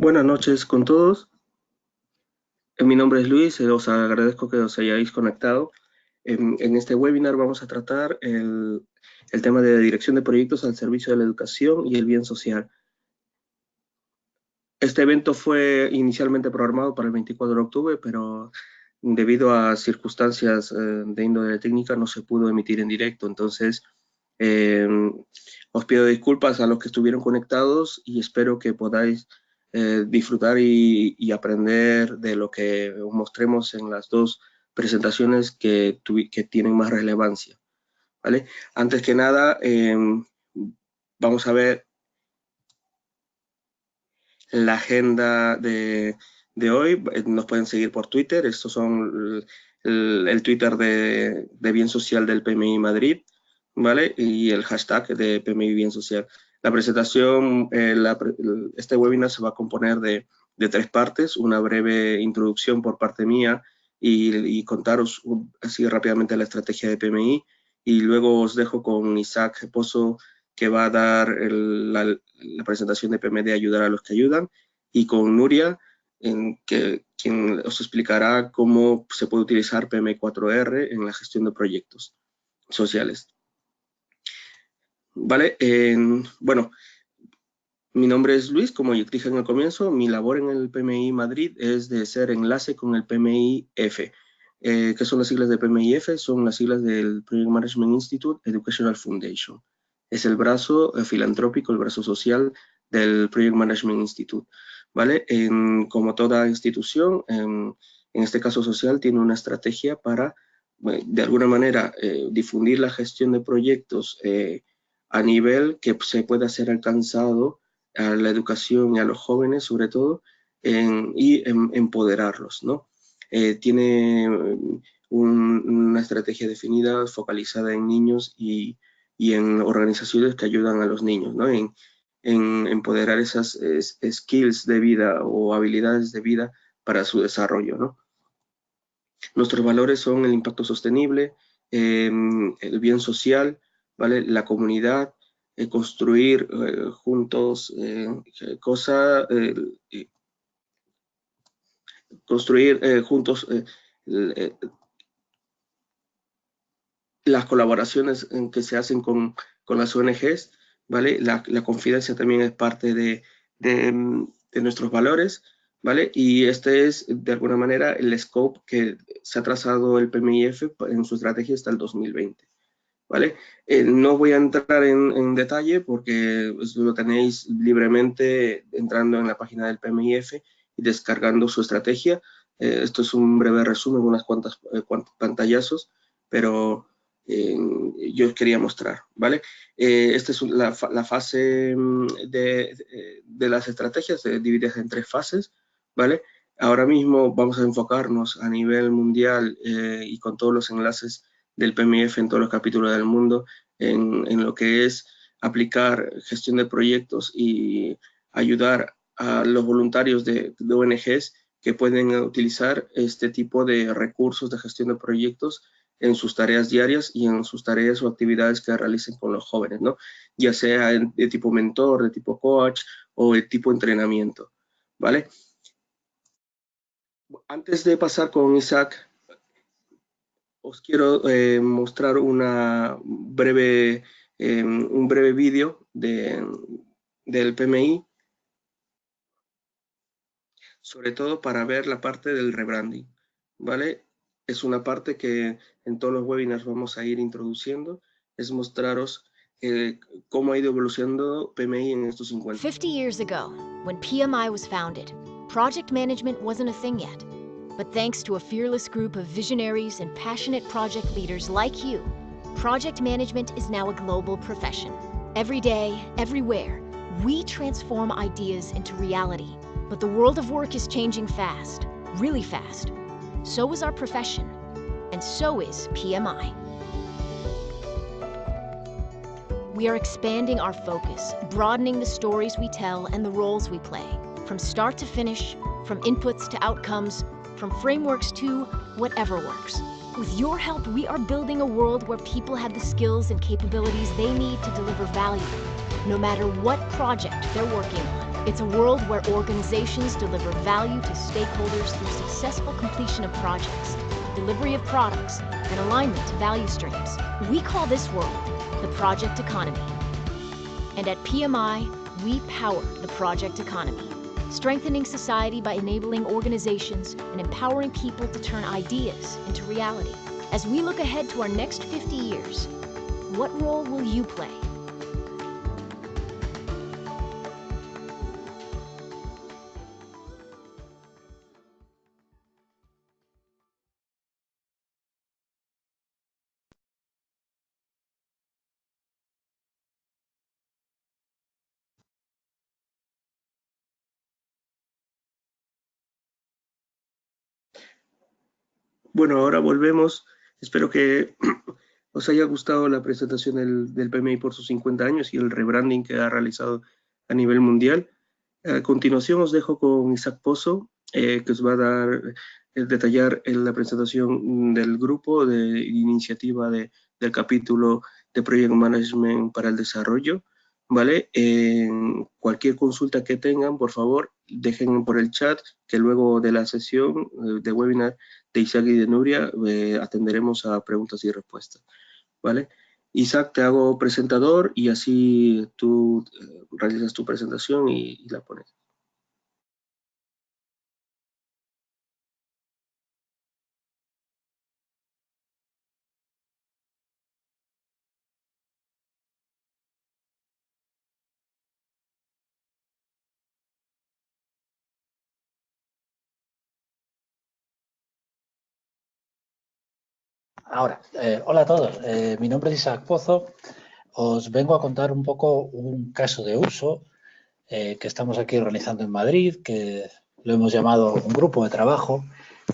Buenas noches con todos. Mi nombre es Luis, os agradezco que os hayáis conectado. En este webinar vamos a tratar el tema de dirección de proyectos al servicio de la educación y el bien social. Este evento fue inicialmente programado para el 24 de octubre, pero debido a circunstancias de índole técnica no se pudo emitir en directo. Entonces, eh, os pido disculpas a los que estuvieron conectados y espero que podáis disfrutar y aprender de lo que os mostremos en las dos presentaciones que tienen más relevancia, ¿vale? Antes que nada, vamos a ver la agenda de hoy. Nos pueden seguir por Twitter. Estos son el Twitter de Bien Social del PMI Madrid, ¿vale? Y el hashtag de PMI Bien Social. La presentación, este webinar se va a componer de tres partes. Una breve introducción por parte mía y contaros así rápidamente la estrategia de PMI. Y luego os dejo con Isaac Pozo, que va a dar la presentación de PMD Ayudar a los que ayudan, y con Nuria, quien os explicará cómo se puede utilizar PM4R en la gestión de proyectos sociales. ¿Vale? Bueno, mi nombre es Luis, como yo dije en el comienzo. Mi labor en el PMI Madrid es de ser enlace con el PMI-F. ¿Qué son las siglas de PMI-F? Son las siglas del Project Management Institute Educational Foundation. Es el brazo filantrópico, el brazo social del Project Management Institute, ¿vale? Como toda institución, en este caso social, tiene una estrategia para, de alguna manera, difundir la gestión de proyectos a nivel que se pueda ser alcanzado a la educación y a los jóvenes, sobre todo, empoderarlos, ¿no? Tiene una estrategia definida, focalizada en niños y en organizaciones que ayudan a los niños, ¿no? En empoderar esas skills de vida o habilidades de vida para su desarrollo, ¿no? Nuestros valores son el impacto sostenible, el bien social, ¿vale? La comunidad, construir juntos cosas, construir juntos las colaboraciones que se hacen con las ONGs, ¿vale? La confidencia también es parte de nuestros valores, ¿vale? Y este es, de alguna manera, el scope que se ha trazado el PMIF en su estrategia hasta el 2020, ¿vale? No voy a entrar en detalle porque lo tenéis libremente entrando en la página del PMIF y descargando su estrategia. Esto es un breve resumen, unas cuantas pantallazos, pero yo os quería mostrar, ¿vale? Esta es la fase de las estrategias, divididas en tres fases, ¿vale? Ahora mismo vamos a enfocarnos a nivel mundial y con todos los enlaces del PMF en todos los capítulos del mundo en lo que es aplicar gestión de proyectos y ayudar a los voluntarios de ONGs que pueden utilizar este tipo de recursos de gestión de proyectos en sus tareas diarias y en sus tareas o actividades que realicen con los jóvenes, ¿no? Ya sea de tipo mentor, de tipo coach o de tipo entrenamiento, ¿vale? Antes de pasar con Isaac, os quiero mostrar un breve vídeo del PMI, sobre todo para ver la parte del rebranding, ¿vale? Es una parte que en todos los webinars vamos a ir introduciendo, es mostraros cómo ha ido evolucionando PMI en estos 50 años. 50 years ago, when PMI was founded, project management wasn't a thing yet. But thanks to a fearless group of visionaries and passionate project leaders like you, project management is now a global profession. Every day, everywhere, we transform ideas into reality. But the world of work is changing fast, really fast. So is our profession, and so is PMI. We are expanding our focus, broadening the stories we tell and the roles we play, from start to finish, from inputs to outcomes, from frameworks to whatever works. With your help, we are building a world where people have the skills and capabilities they need to deliver value, no matter what project they're working on. It's a world where organizations deliver value to stakeholders through successful completion of projects, delivery of products, and alignment to value streams. We call this world the project economy. And at PMI, we power the project economy, strengthening society by enabling organizations and empowering people to turn ideas into reality. As we look ahead to our next 50 years, what role will you play? Bueno, ahora volvemos. Espero que os haya gustado la presentación del PMI por sus 50 años y el rebranding que ha realizado a nivel mundial. A continuación os dejo con Isaac Pozo, que os va a dar, detallar la presentación del grupo de iniciativa del capítulo de Project Management para el Desarrollo. ¿Vale? Cualquier consulta que tengan, por favor, dejen por el chat, que luego de la sesión de webinar de Isaac y de Nuria atenderemos a preguntas y respuestas. ¿Vale? Isaac, te hago presentador y así tú realizas tu presentación y la pones. Ahora, hola a todos, mi nombre es Isaac Pozo, os vengo a contar un poco un caso de uso que estamos aquí organizando en Madrid, que lo hemos llamado un grupo de trabajo,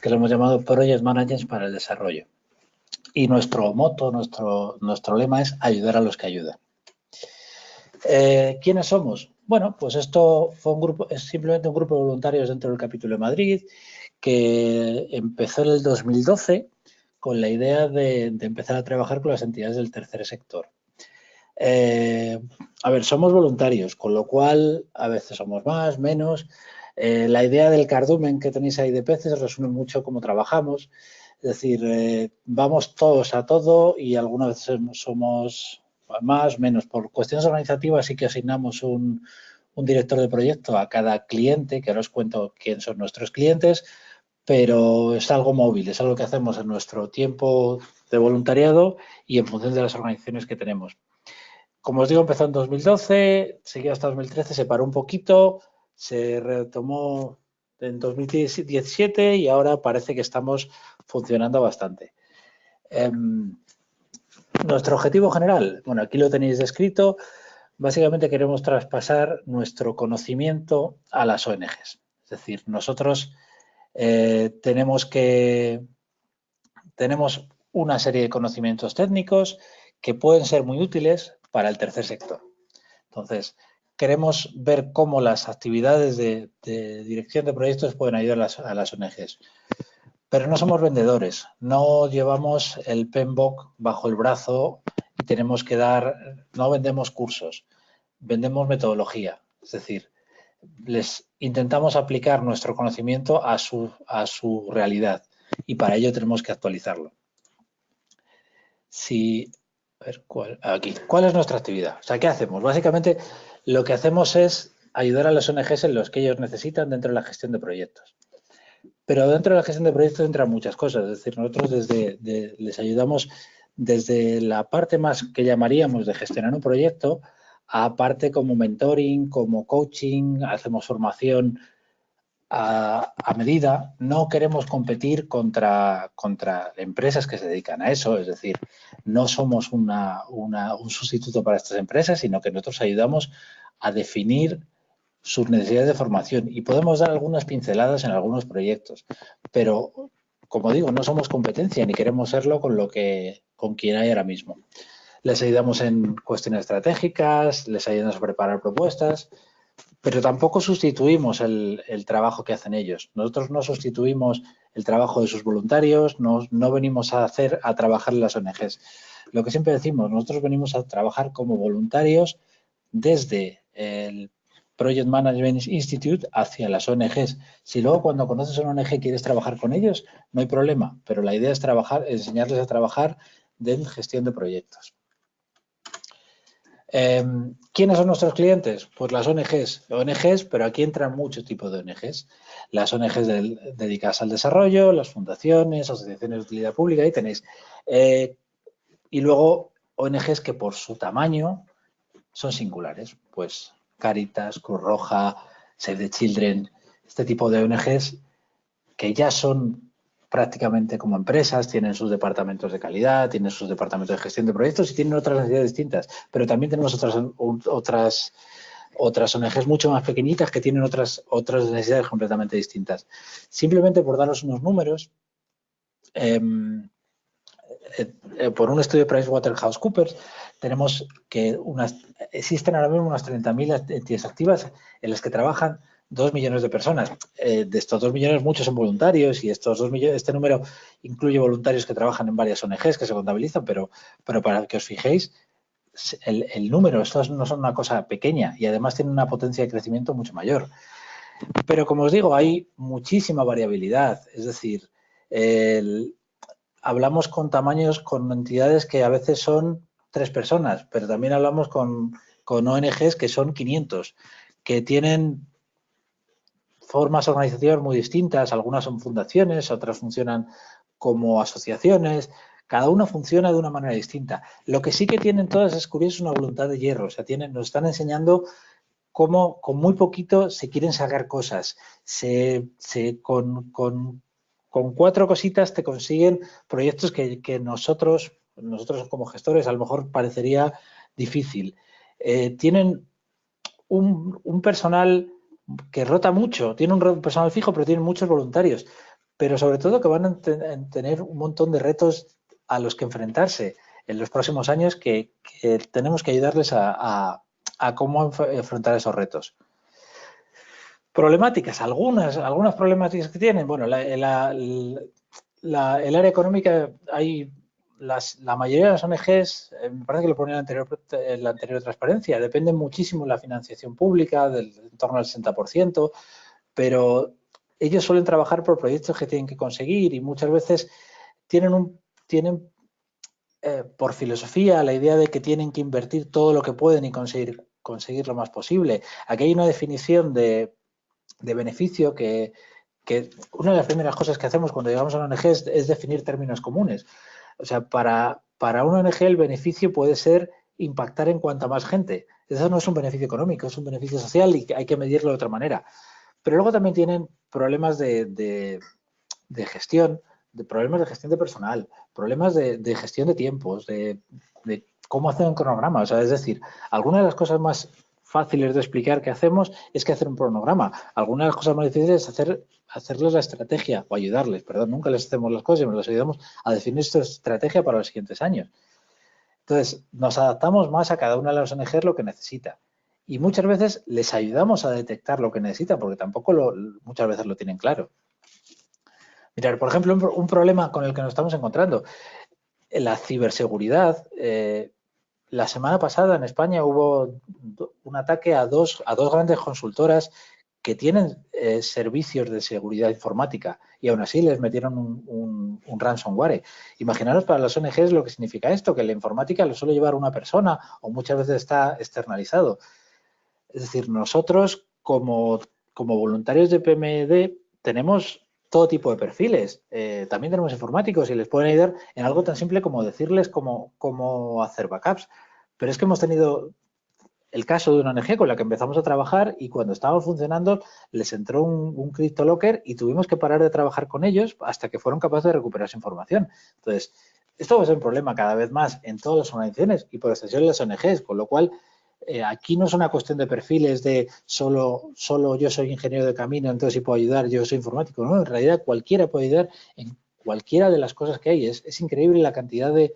que lo hemos llamado Project Management para el Desarrollo. Y nuestro moto, nuestro lema es ayudar a los que ayudan. ¿Quiénes somos? Bueno, pues esto fue un grupo, es simplemente un grupo de voluntarios dentro del capítulo de Madrid que empezó en el 2012 con la idea de empezar a trabajar con las entidades del tercer sector. A ver, somos voluntarios, con lo cual a veces somos más, menos. La idea del cardumen que tenéis ahí de peces resume mucho cómo trabajamos. Es decir, vamos todos a todo y algunas veces somos más, menos. Por cuestiones organizativas sí que asignamos un director de proyecto a cada cliente, que ahora os cuento quién son nuestros clientes, pero es algo móvil, es algo que hacemos en nuestro tiempo de voluntariado y en función de las organizaciones que tenemos. Como os digo, empezó en 2012, siguió hasta 2013, se paró un poquito, se retomó en 2017 y ahora parece que estamos funcionando bastante. Nuestro objetivo general, bueno, aquí lo tenéis descrito, básicamente queremos traspasar nuestro conocimiento a las ONGs. Es decir, nosotros tenemos una serie de conocimientos técnicos que pueden ser muy útiles para el tercer sector. Entonces, queremos ver cómo las actividades de dirección de proyectos pueden ayudar a las ONGs. Pero no somos vendedores, no llevamos el PMBOK bajo el brazo y tenemos que no vendemos cursos, vendemos metodología. Es decir, les intentamos aplicar nuestro conocimiento a su realidad y para ello tenemos que actualizarlo. ¿Cuál es nuestra actividad? O sea, ¿qué hacemos? Básicamente lo que hacemos es ayudar a las ONGs en los que ellos necesitan dentro de la gestión de proyectos. Pero dentro de la gestión de proyectos entran muchas cosas. Es decir, nosotros les ayudamos desde la parte más que llamaríamos de gestionar un proyecto a parte como mentoring, como coaching, hacemos formación a medida. No queremos competir contra empresas que se dedican a eso, es decir, no somos un sustituto para estas empresas, sino que nosotros ayudamos a definir sus necesidades de formación y podemos dar algunas pinceladas en algunos proyectos, pero como digo, no somos competencia ni queremos serlo con quien hay ahora mismo. Les ayudamos en cuestiones estratégicas, les ayudamos a preparar propuestas, pero tampoco sustituimos el trabajo que hacen ellos. Nosotros no sustituimos el trabajo de sus voluntarios, no venimos a trabajar en las ONGs. Lo que siempre decimos, nosotros venimos a trabajar como voluntarios desde Project Management Institute hacia las ONGs. Si luego cuando conoces a una ONG quieres trabajar con ellos, no hay problema, pero la idea es enseñarles a trabajar en gestión de proyectos. ¿Quiénes son nuestros clientes? Pues las ONGs, pero aquí entran muchos tipos de ONGs. Las ONGs dedicadas al desarrollo, las fundaciones, asociaciones de utilidad pública, ahí tenéis. Y luego ONGs que por su tamaño son singulares, pues Cáritas, Cruz Roja, Save the Children, este tipo de ONGs que ya son prácticamente como empresas, tienen sus departamentos de calidad, tienen sus departamentos de gestión de proyectos y tienen otras necesidades distintas. Pero también tenemos otras ONGs mucho más pequeñitas que tienen otras necesidades completamente distintas. Simplemente por daros unos números, por un estudio de PricewaterhouseCoopers, tenemos que existen ahora mismo unas 30.000 entidades activas en las que trabajan 2 millones de personas. De estos 2 millones, muchos son voluntarios y estos 2 millones, este número incluye voluntarios que trabajan en varias ONGs que se contabilizan, pero para que os fijéis, el número, estos no son una cosa pequeña y además tienen una potencia de crecimiento mucho mayor. Pero como os digo, hay muchísima variabilidad, es decir, hablamos con tamaños, con entidades que a veces son 3 personas, pero también hablamos con ONGs que son 500, que tienen formas organizativas muy distintas, algunas son fundaciones, otras funcionan como asociaciones, cada una funciona de una manera distinta. Lo que sí que tienen todas es curioso una voluntad de hierro, o sea, nos están enseñando cómo con muy poquito se quieren sacar cosas, con 4 cositas te consiguen proyectos que nosotros como gestores a lo mejor parecería difícil. Tienen un personal que rota mucho, tiene un personal fijo, pero tienen muchos voluntarios, pero sobre todo que van a tener un montón de retos a los que enfrentarse en los próximos años que tenemos que ayudarles a cómo enfrentar esos retos. Problemáticas, algunas problemáticas que tienen. Bueno, el área económica, la mayoría de las ONGs, me parece que lo ponía en la anterior transparencia, dependen muchísimo de la financiación pública, en torno al 60%, pero ellos suelen trabajar por proyectos que tienen que conseguir y muchas veces tienen por filosofía la idea de que tienen que invertir todo lo que pueden y conseguir lo más posible. Aquí hay una definición de beneficio que una de las primeras cosas que hacemos cuando llegamos a una ONG es definir términos comunes. O sea, para una ONG el beneficio puede ser impactar en cuanta más gente. Eso no es un beneficio económico, es un beneficio social y hay que medirlo de otra manera. Pero luego también tienen problemas de gestión, problemas de gestión de personal, problemas de gestión de tiempos, de cómo hacer un cronograma. O sea, es decir, algunas de las cosas más fáciles de explicar que hacemos es que hacer un cronograma. Algunas de las cosas más difíciles es hacerles la estrategia o ayudarles, perdón, nunca les hacemos las cosas, nos les ayudamos a definir su estrategia para los siguientes años. Entonces, nos adaptamos más a cada una de las ONGs lo que necesita. Y muchas veces les ayudamos a detectar lo que necesitan, porque tampoco muchas veces lo tienen claro. Mirad, por ejemplo, un problema con el que nos estamos encontrando, la ciberseguridad. La semana pasada en España hubo un ataque a dos grandes consultoras que tienen servicios de seguridad informática y aún así les metieron un ransomware. Imaginaros para las ONGs lo que significa esto, que la informática lo suele llevar una persona o muchas veces está externalizado. Es decir, nosotros como voluntarios de PMD tenemos todo tipo de perfiles. También tenemos informáticos y les pueden ayudar en algo tan simple como decirles cómo hacer backups. Pero es que hemos tenido el caso de una ONG con la que empezamos a trabajar y cuando estábamos funcionando les entró un CryptoLocker y tuvimos que parar de trabajar con ellos hasta que fueron capaces de recuperar su información. Entonces, esto va a ser un problema cada vez más en todas las organizaciones y por extensión en las ONGs, con lo cual aquí no es una cuestión de perfiles de solo yo soy ingeniero de camino, entonces si puedo ayudar, yo soy informático. No, en realidad cualquiera puede ayudar en cualquiera de las cosas que hay. Es increíble la cantidad de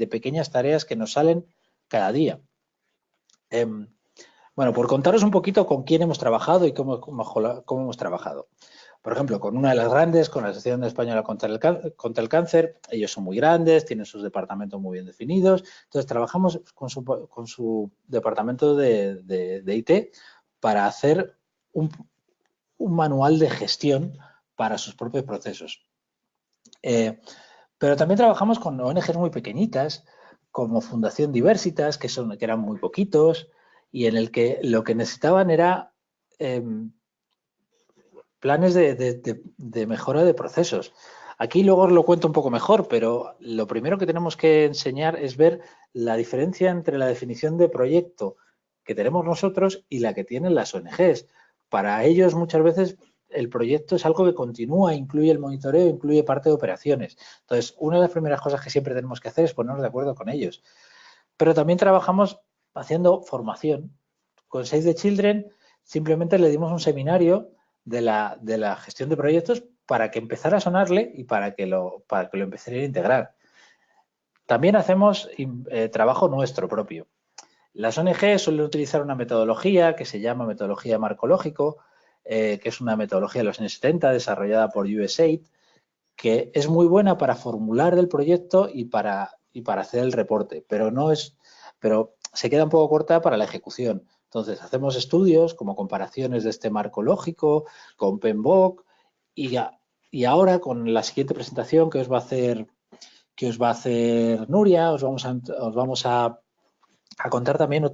pequeñas tareas que nos salen cada día. Bueno, por contaros un poquito con quién hemos trabajado y cómo hemos trabajado. Por ejemplo, con una de las grandes, con la Asociación Española contra el Cáncer, ellos son muy grandes, tienen sus departamentos muy bien definidos, entonces trabajamos con su departamento de IT para hacer un manual de gestión para sus propios procesos. Pero también trabajamos con ONGs muy pequeñitas, como Fundación Diversitas, que eran muy poquitos, y en el que lo que necesitaban era planes de mejora de procesos. Aquí luego os lo cuento un poco mejor, pero lo primero que tenemos que enseñar es ver la diferencia entre la definición de proyecto que tenemos nosotros y la que tienen las ONGs. Para ellos muchas veces el proyecto es algo que continúa, incluye el monitoreo, incluye parte de operaciones. Entonces, una de las primeras cosas que siempre tenemos que hacer es ponernos de acuerdo con ellos. Pero también trabajamos haciendo formación. Con Save the Children simplemente le dimos un seminario de la gestión de proyectos para que empezara a sonarle y para que lo empezara a integrar. También hacemos trabajo nuestro propio. Las ONG suelen utilizar una metodología que se llama metodología marcológico, que es una metodología de los años 70 desarrollada por USAID, que es muy buena para formular el proyecto y para hacer el reporte, pero se queda un poco corta para la ejecución. Entonces, hacemos estudios como comparaciones de este marco lógico con PMBOK y ahora con la siguiente presentación que os va a hacer Nuria, os vamos a contar también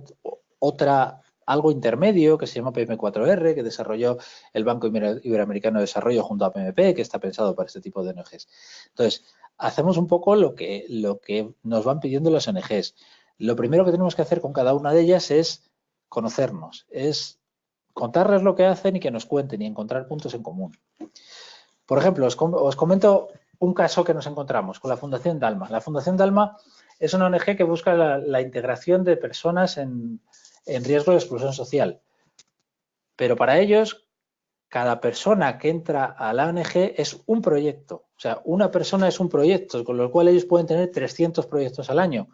algo intermedio que se llama PM4R, que desarrolló el Banco Iberoamericano de Desarrollo junto a PMP, que está pensado para este tipo de ONGs. Entonces, hacemos un poco lo que nos van pidiendo las ONGs. Lo primero que tenemos que hacer con cada una de ellas es conocernos, es contarles lo que hacen y que nos cuenten y encontrar puntos en común. Por ejemplo, os comento un caso que nos encontramos con la Fundación Dalma. La Fundación Dalma es una ONG que busca la integración de personas en riesgo de exclusión social. Pero para ellos, cada persona que entra a la ONG es un proyecto. O sea, una persona es un proyecto, con lo cual ellos pueden tener 300 proyectos al año.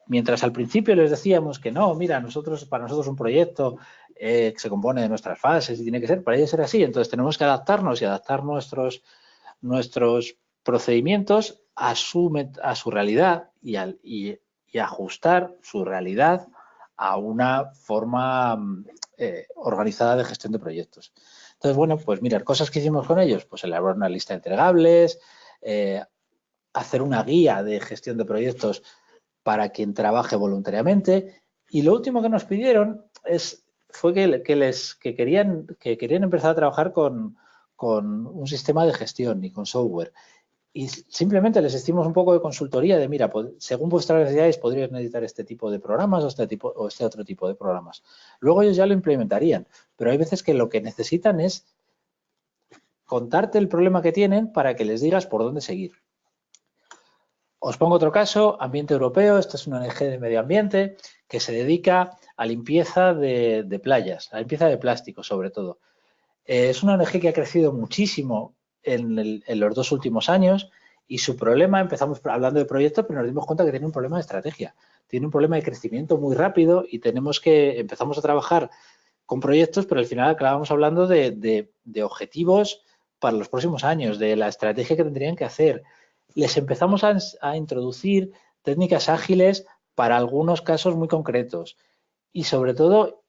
Mientras al principio les decíamos que no, mira, para nosotros un proyecto que se compone de nuestras fases y tiene que ser, para ellos ser así. Entonces tenemos que adaptarnos y adaptar nuestros procedimientos a su realidad y ajustar su realidad a una forma organizada de gestión de proyectos. Entonces, bueno, pues mirar, cosas que hicimos con ellos, pues elaborar una lista de entregables, hacer una guía de gestión de proyectos para quien trabaje voluntariamente. Y lo último que nos pidieron fue que querían empezar a trabajar con un sistema de gestión y con software. Y simplemente les hicimos un poco de consultoría de, mira, pues, según vuestras necesidades podrías necesitar este tipo de programas o este otro tipo de programas. Luego ellos ya lo implementarían, pero hay veces que lo que necesitan es contarte el problema que tienen para que les digas por dónde seguir. Os pongo otro caso, Ambiente Europeo. Esto es una ONG de medio ambiente que se dedica a limpieza de playas, a limpieza de plástico sobre todo. Es una ONG que ha crecido muchísimo en los 2 últimos años y su problema, empezamos hablando de proyectos, pero nos dimos cuenta que tiene un problema de estrategia. Tiene un problema de crecimiento muy rápido y empezamos a trabajar con proyectos, pero al final acabamos hablando de objetivos para los próximos años, de la estrategia que tendrían que hacer. Les empezamos a introducir técnicas ágiles para algunos casos muy concretos y sobre todo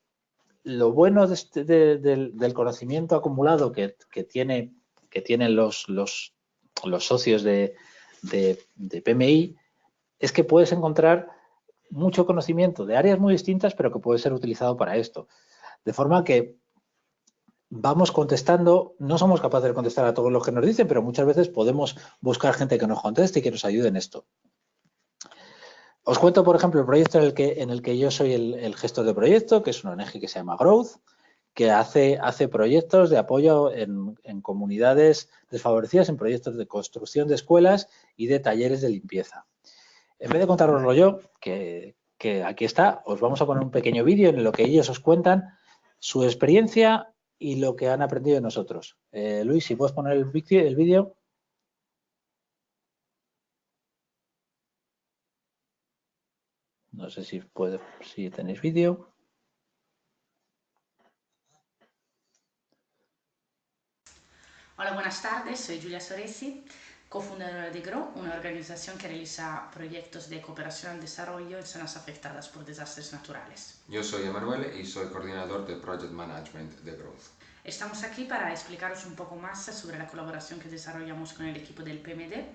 lo bueno del conocimiento acumulado que tienen los socios de PMI es que puedes encontrar mucho conocimiento de áreas muy distintas, pero que puede ser utilizado para esto. De forma que vamos contestando, no somos capaces de contestar a todos los que nos dicen, pero muchas veces podemos buscar gente que nos conteste y que nos ayude en esto. Os cuento, por ejemplo, el proyecto en el que yo soy el gestor de proyecto, que es una ONG que se llama Growth, que hace proyectos de apoyo en comunidades desfavorecidas, en proyectos de construcción de escuelas y de talleres de limpieza. En vez de contároslo yo, que aquí está, os vamos a poner un pequeño vídeo en lo que ellos os cuentan su experiencia y lo que han aprendido de nosotros. Luis, si puedes poner el vídeo. No sé si tenéis vídeo. Hola, buenas tardes, soy Giulia Soresi. cofundadora de GROW, una organización que realiza proyectos de cooperación al desarrollo en zonas afectadas por desastres naturales. Yo soy Emanuele y soy coordinador de Project Management de Growth. Estamos aquí para explicaros un poco más sobre la colaboración que desarrollamos con el equipo del PMD,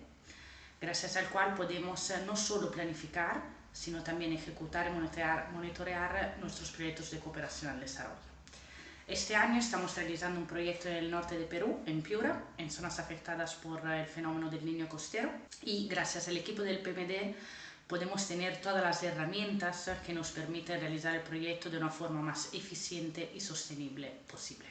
gracias al cual podemos no solo planificar, sino también ejecutar y monitorear nuestros proyectos de cooperación al desarrollo. Este año estamos realizando un proyecto en el norte de Perú, en Piura, en zonas afectadas por el fenómeno del Niño costero, y gracias al equipo del PMD podemos tener todas las herramientas que nos permiten realizar el proyecto de una forma más eficiente y sostenible posible.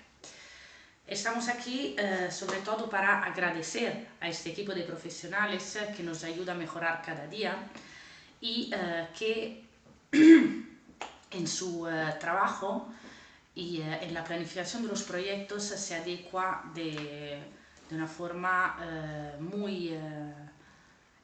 Estamos aquí sobre todo para agradecer a este equipo de profesionales que nos ayuda a mejorar cada día y que en su trabajo y en la planificación de los proyectos se adecua de una forma muy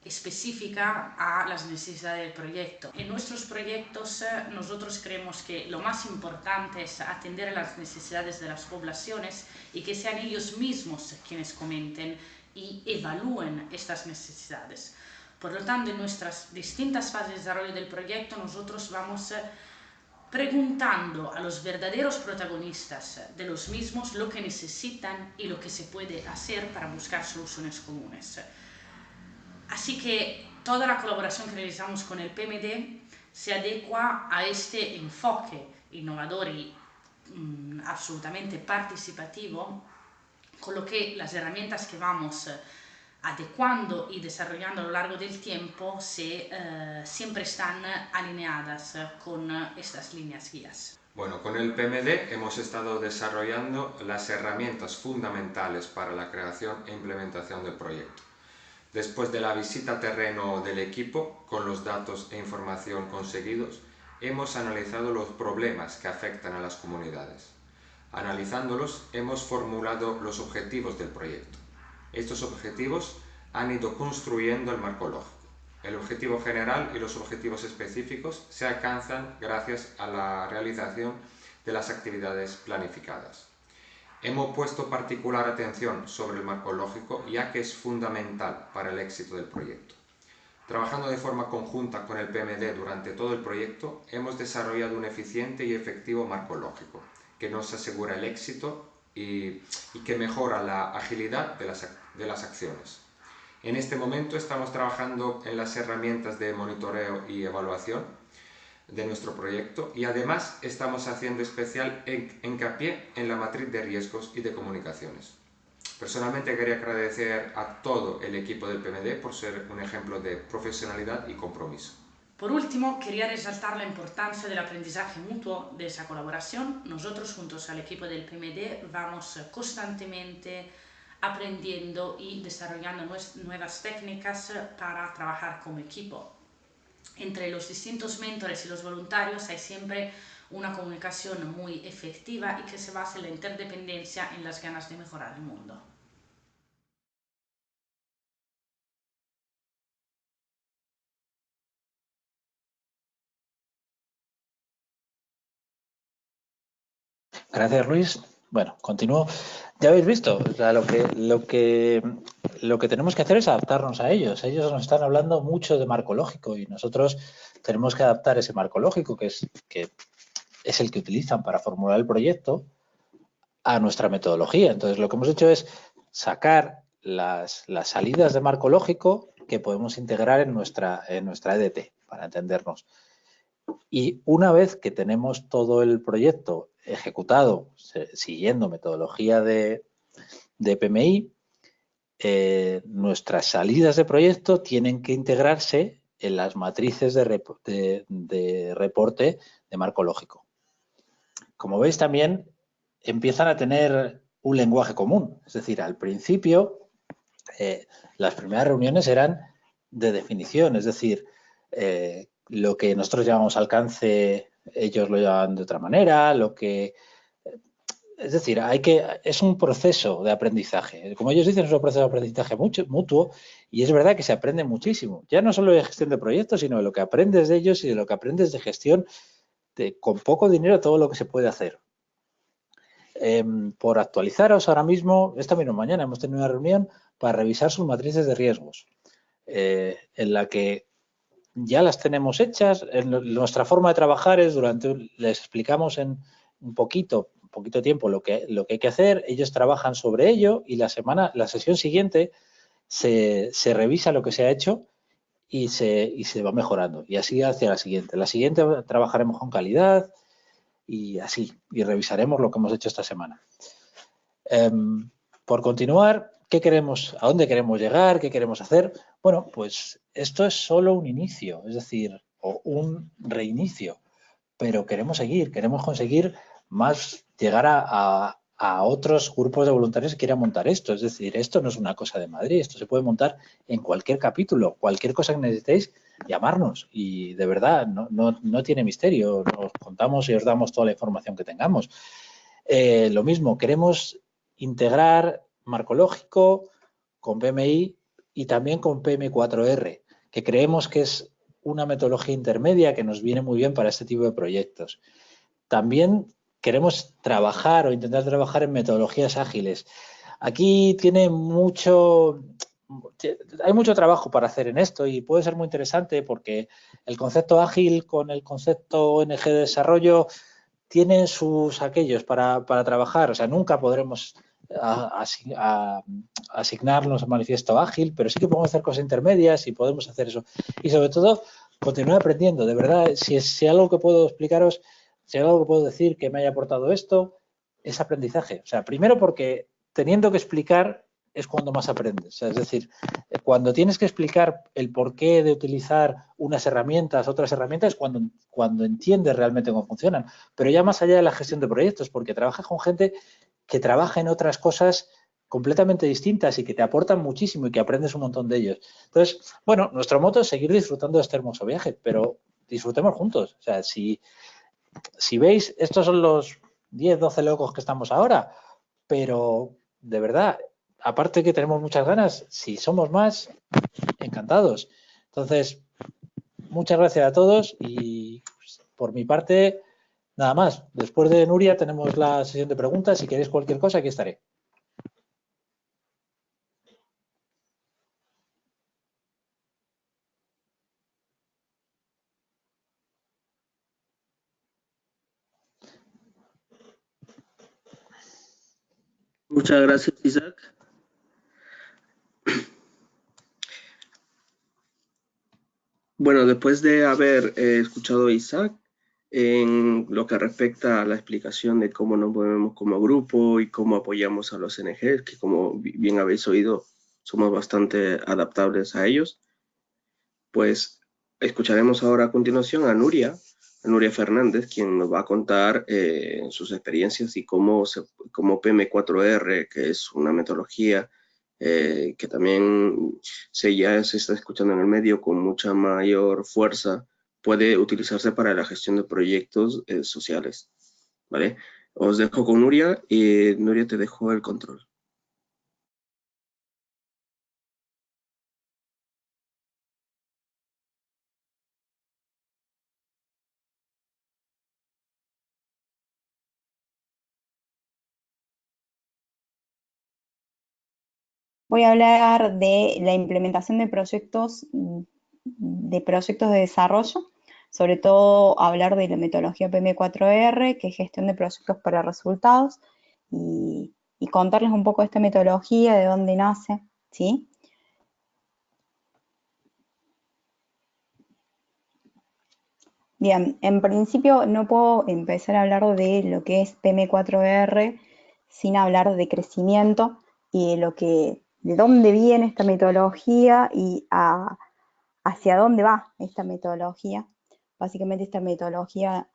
específica a las necesidades del proyecto. En nuestros proyectos nosotros creemos que lo más importante es atender a las necesidades de las poblaciones y que sean ellos mismos quienes comenten y evalúen estas necesidades. Por lo tanto, en nuestras distintas fases de desarrollo del proyecto nosotros vamos preguntando a los verdaderos protagonistas de los mismos lo que necesitan y lo que se puede hacer para buscar soluciones comunes. Así que toda la colaboración que realizamos con el PMD se adecua a este enfoque innovador y absolutamente participativo, con lo que las herramientas que vamos adecuando y desarrollando a lo largo del tiempo siempre están alineadas con estas líneas guías. Bueno, con el PMD hemos estado desarrollando las herramientas fundamentales para la creación e implementación del proyecto. Después de la visita a terreno del equipo, con los datos e información conseguidos, hemos analizado los problemas que afectan a las comunidades. Analizándolos, hemos formulado los objetivos del proyecto. Estos objetivos han ido construyendo el marco lógico. El objetivo general y los objetivos específicos se alcanzan gracias a la realización de las actividades planificadas. Hemos puesto particular atención sobre el marco lógico, ya que es fundamental para el éxito del proyecto. Trabajando de forma conjunta con el PMD durante todo el proyecto, hemos desarrollado un eficiente y efectivo marco lógico, que nos asegura el éxito y que mejora la agilidad de las acciones. En este momento estamos trabajando en las herramientas de monitoreo y evaluación de nuestro proyecto y además estamos haciendo especial hincapié en la matriz de riesgos y de comunicaciones. Personalmente quería agradecer a todo el equipo del PMD por ser un ejemplo de profesionalidad y compromiso. Por último, quería resaltar la importancia del aprendizaje mutuo de esa colaboración. Nosotros, juntos al equipo del PMD, vamos constantemente aprendiendo y desarrollando nuevas técnicas para trabajar como equipo. Entre los distintos mentores y los voluntarios hay siempre una comunicación muy efectiva y que se basa en la interdependencia en las ganas de mejorar el mundo. Gracias, Luis. Bueno, continúo. Ya habéis visto, o sea, lo que tenemos que hacer es adaptarnos a ellos. Ellos nos están hablando mucho de marco lógico y nosotros tenemos que adaptar ese marco lógico, que es el que utilizan para formular el proyecto, a nuestra metodología. Entonces, lo que hemos hecho es sacar las salidas de marco lógico que podemos integrar en nuestra EDT, para entendernos. Y una vez que tenemos todo el proyecto ejecutado siguiendo metodología de PMI, nuestras salidas de proyecto tienen que integrarse en las matrices de reporte de marco lógico. Como veis, también empiezan a tener un lenguaje común. Es decir, al principio, las primeras reuniones eran de definición, es decir, lo que nosotros llamamos alcance, ellos lo llaman de otra manera, es decir, es un proceso de aprendizaje. Como ellos dicen, es un proceso de aprendizaje mutuo y es verdad que se aprende muchísimo. Ya no solo de gestión de proyectos, sino de lo que aprendes de ellos y de lo que aprendes de gestión con poco dinero, todo lo que se puede hacer. por actualizaros ahora mismo, esta misma mañana hemos tenido una reunión para revisar sus matrices de riesgos, en la que ya las tenemos hechas. Nuestra forma de trabajar es les explicamos en un poquito tiempo lo que hay que hacer, ellos trabajan sobre ello y la sesión siguiente se revisa lo que se ha hecho y se va mejorando. Y así hacia la siguiente. La siguiente trabajaremos con calidad y así. Y revisaremos lo que hemos hecho esta semana. Por continuar, ¿qué queremos? ¿A dónde queremos llegar? ¿Qué queremos hacer? Bueno, pues esto es solo un inicio, es decir, o un reinicio. Pero queremos conseguir más, llegar a otros grupos de voluntarios que quieran montar esto. Es decir, esto no es una cosa de Madrid, esto se puede montar en cualquier capítulo, cualquier cosa que necesitéis, llamarnos. Y de verdad, no tiene misterio, nos contamos y os damos toda la información que tengamos. Lo mismo, queremos integrar marco lógico con PMI y también con PM4R, que creemos que es una metodología intermedia que nos viene muy bien para este tipo de proyectos. También queremos trabajar o intentar trabajar en metodologías ágiles. Aquí hay mucho trabajo para hacer en esto y puede ser muy interesante porque el concepto ágil con el concepto ONG de desarrollo tienen sus aquellos para trabajar. O sea, nunca podremos asignarnos a manifiesto ágil, pero sí que podemos hacer cosas intermedias y podemos hacer eso. Y sobre todo, continuar aprendiendo. De verdad, si algo que puedo explicaros, si algo que puedo decir que me haya aportado esto, es aprendizaje. O sea, primero porque teniendo que explicar es cuando más aprendes. O sea, es decir, cuando tienes que explicar el porqué de utilizar unas herramientas, otras herramientas, cuando entiendes realmente cómo funcionan. Pero ya más allá de la gestión de proyectos, porque trabajas con gente que trabaja en otras cosas completamente distintas y que te aportan muchísimo y que aprendes un montón de ellos. Entonces, bueno, nuestro moto es seguir disfrutando de este hermoso viaje, pero disfrutemos juntos. O sea, si veis, estos son los 10, 12 locos que estamos ahora, pero de verdad, aparte que tenemos muchas ganas, si somos más, encantados. Entonces, muchas gracias a todos y pues, por mi parte, nada más. Después de Nuria tenemos la sesión de preguntas. Si queréis cualquier cosa, aquí estaré. Muchas gracias, Isaac. Bueno, después de haber escuchado a Isaac en lo que respecta a la explicación de cómo nos movemos como grupo y cómo apoyamos a los ONGs, que como bien habéis oído, somos bastante adaptables a ellos, pues escucharemos ahora a continuación a Nuria Fernández, quien nos va a contar sus experiencias y cómo PM4R, que es una metodología que también ya se está escuchando en el medio con mucha mayor fuerza, puede utilizarse para la gestión de proyectos sociales. ¿Vale? Os dejo con Nuria y Nuria, te dejo el control. Voy a hablar de la implementación de proyectos de desarrollo, sobre todo hablar de la metodología PM4R, que es gestión de proyectos para resultados, y contarles un poco de esta metodología, de dónde nace, ¿sí? Bien, en principio no puedo empezar a hablar de lo que es PM4R sin hablar de crecimiento y de dónde viene esta metodología y hacia dónde va esta metodología. Básicamente esta metodología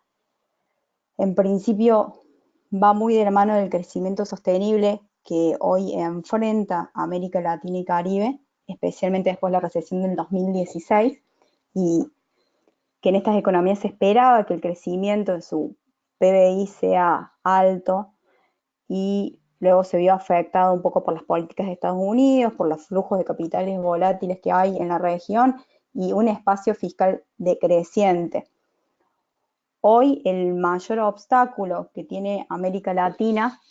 en principio va muy de la mano del crecimiento sostenible que hoy enfrenta América Latina y Caribe, especialmente después de la recesión del 2016, y que en estas economías se esperaba que el crecimiento de su PBI sea alto y luego se vio afectado un poco por las políticas de Estados Unidos, por los flujos de capitales volátiles que hay en la región y un espacio fiscal decreciente. hoy el mayor obstáculo que tiene América Latina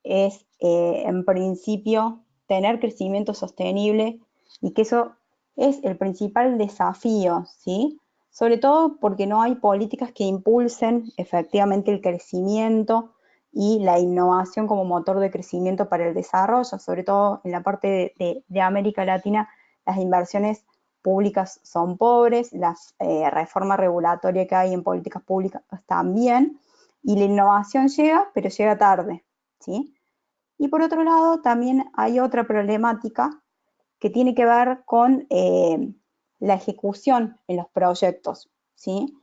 es, en principio, tener crecimiento sostenible, y que eso es el principal desafío, ¿sí? Sobre todo porque no hay políticas que impulsen efectivamente el crecimiento y la innovación como motor de crecimiento para el desarrollo. Sobre todo en la parte de América Latina, las inversiones públicas son pobres, la reforma regulatoria que hay en políticas públicas también, y la innovación llega, pero llega tarde, ¿sí? Y por otro lado, también hay otra problemática que tiene que ver con la ejecución en los proyectos, ¿sí?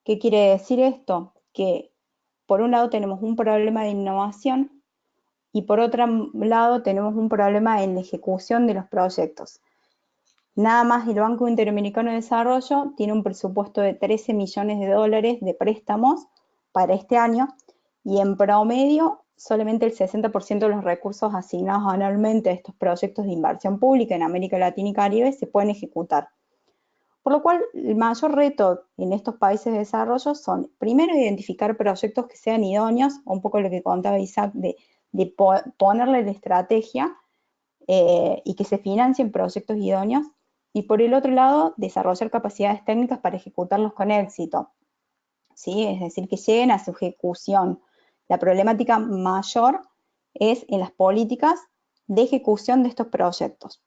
¿Qué quiere decir esto? Que por un lado tenemos un problema de innovación y por otro lado tenemos un problema en la ejecución de los proyectos. Nada más el Banco Interamericano de Desarrollo tiene un presupuesto de 13 millones de dólares de préstamos para este año, y en promedio solamente el 60% de los recursos asignados anualmente a estos proyectos de inversión pública en América Latina y Caribe se pueden ejecutar. Por lo cual, el mayor reto en estos países de desarrollo son, primero, identificar proyectos que sean idóneos, un poco lo que contaba Isaac, de ponerle la estrategia y que se financien proyectos idóneos, y por el otro lado, desarrollar capacidades técnicas para ejecutarlos con éxito, ¿sí? Es decir, que lleguen a su ejecución. La problemática mayor es en las políticas de ejecución de estos proyectos.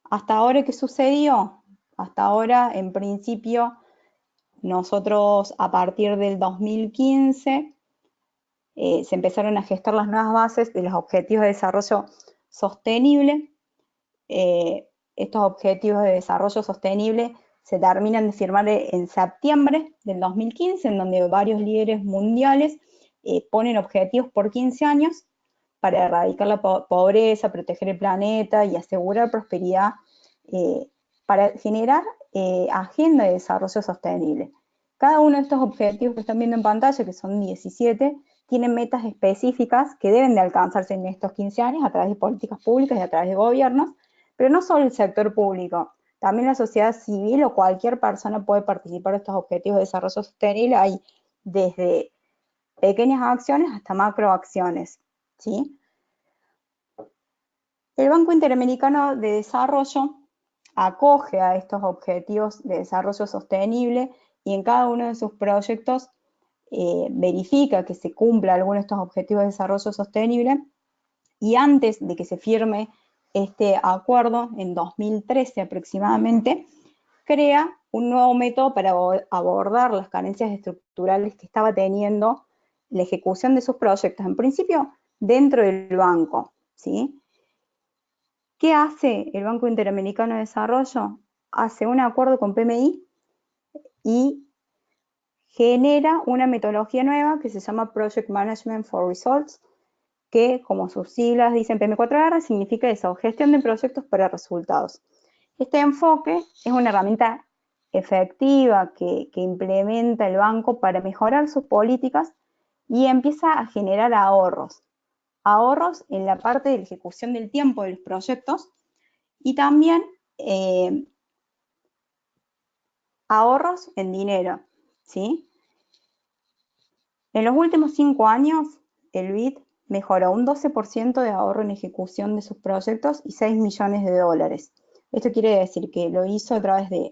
¿Hasta ahora qué sucedió? Hasta ahora, en principio, nosotros a partir del 2015 se empezaron a gestar las nuevas bases de los Objetivos de Desarrollo Sostenible. Estos Objetivos de Desarrollo Sostenible se terminan de firmar en septiembre del 2015, en donde varios líderes mundiales ponen objetivos por 15 años para erradicar la pobreza, proteger el planeta y asegurar prosperidad, para generar agenda de desarrollo sostenible. Cada uno de estos objetivos que están viendo en pantalla, que son 17, tienen metas específicas que deben de alcanzarse en estos 15 años a través de políticas públicas y a través de gobiernos, pero no solo el sector público, también la sociedad civil o cualquier persona puede participar de estos objetivos de desarrollo sostenible. Hay desde pequeñas acciones hasta macroacciones, ¿sí? El Banco Interamericano de Desarrollo acoge a estos objetivos de desarrollo sostenible y en cada uno de sus proyectos verifica que se cumpla alguno de estos objetivos de desarrollo sostenible, y antes de que se firme este acuerdo, en 2013 aproximadamente, crea un nuevo método para abordar las carencias estructurales que estaba teniendo la ejecución de sus proyectos, en principio dentro del banco, ¿sí? ¿Qué hace el Banco Interamericano de Desarrollo? Hace un acuerdo con PMI y genera una metodología nueva que se llama Project Management for Results, que, como sus siglas dicen, PM4R, significa eso, gestión de proyectos para resultados. Este enfoque es una herramienta efectiva que implementa el banco para mejorar sus políticas y empieza a generar ahorros. Ahorros en la parte de la ejecución del tiempo de los proyectos y también ahorros en dinero, ¿sí? En los últimos 5 años, el BID mejoró un 12% de ahorro en ejecución de sus proyectos y 6 millones de dólares. Esto quiere decir que lo hizo a través de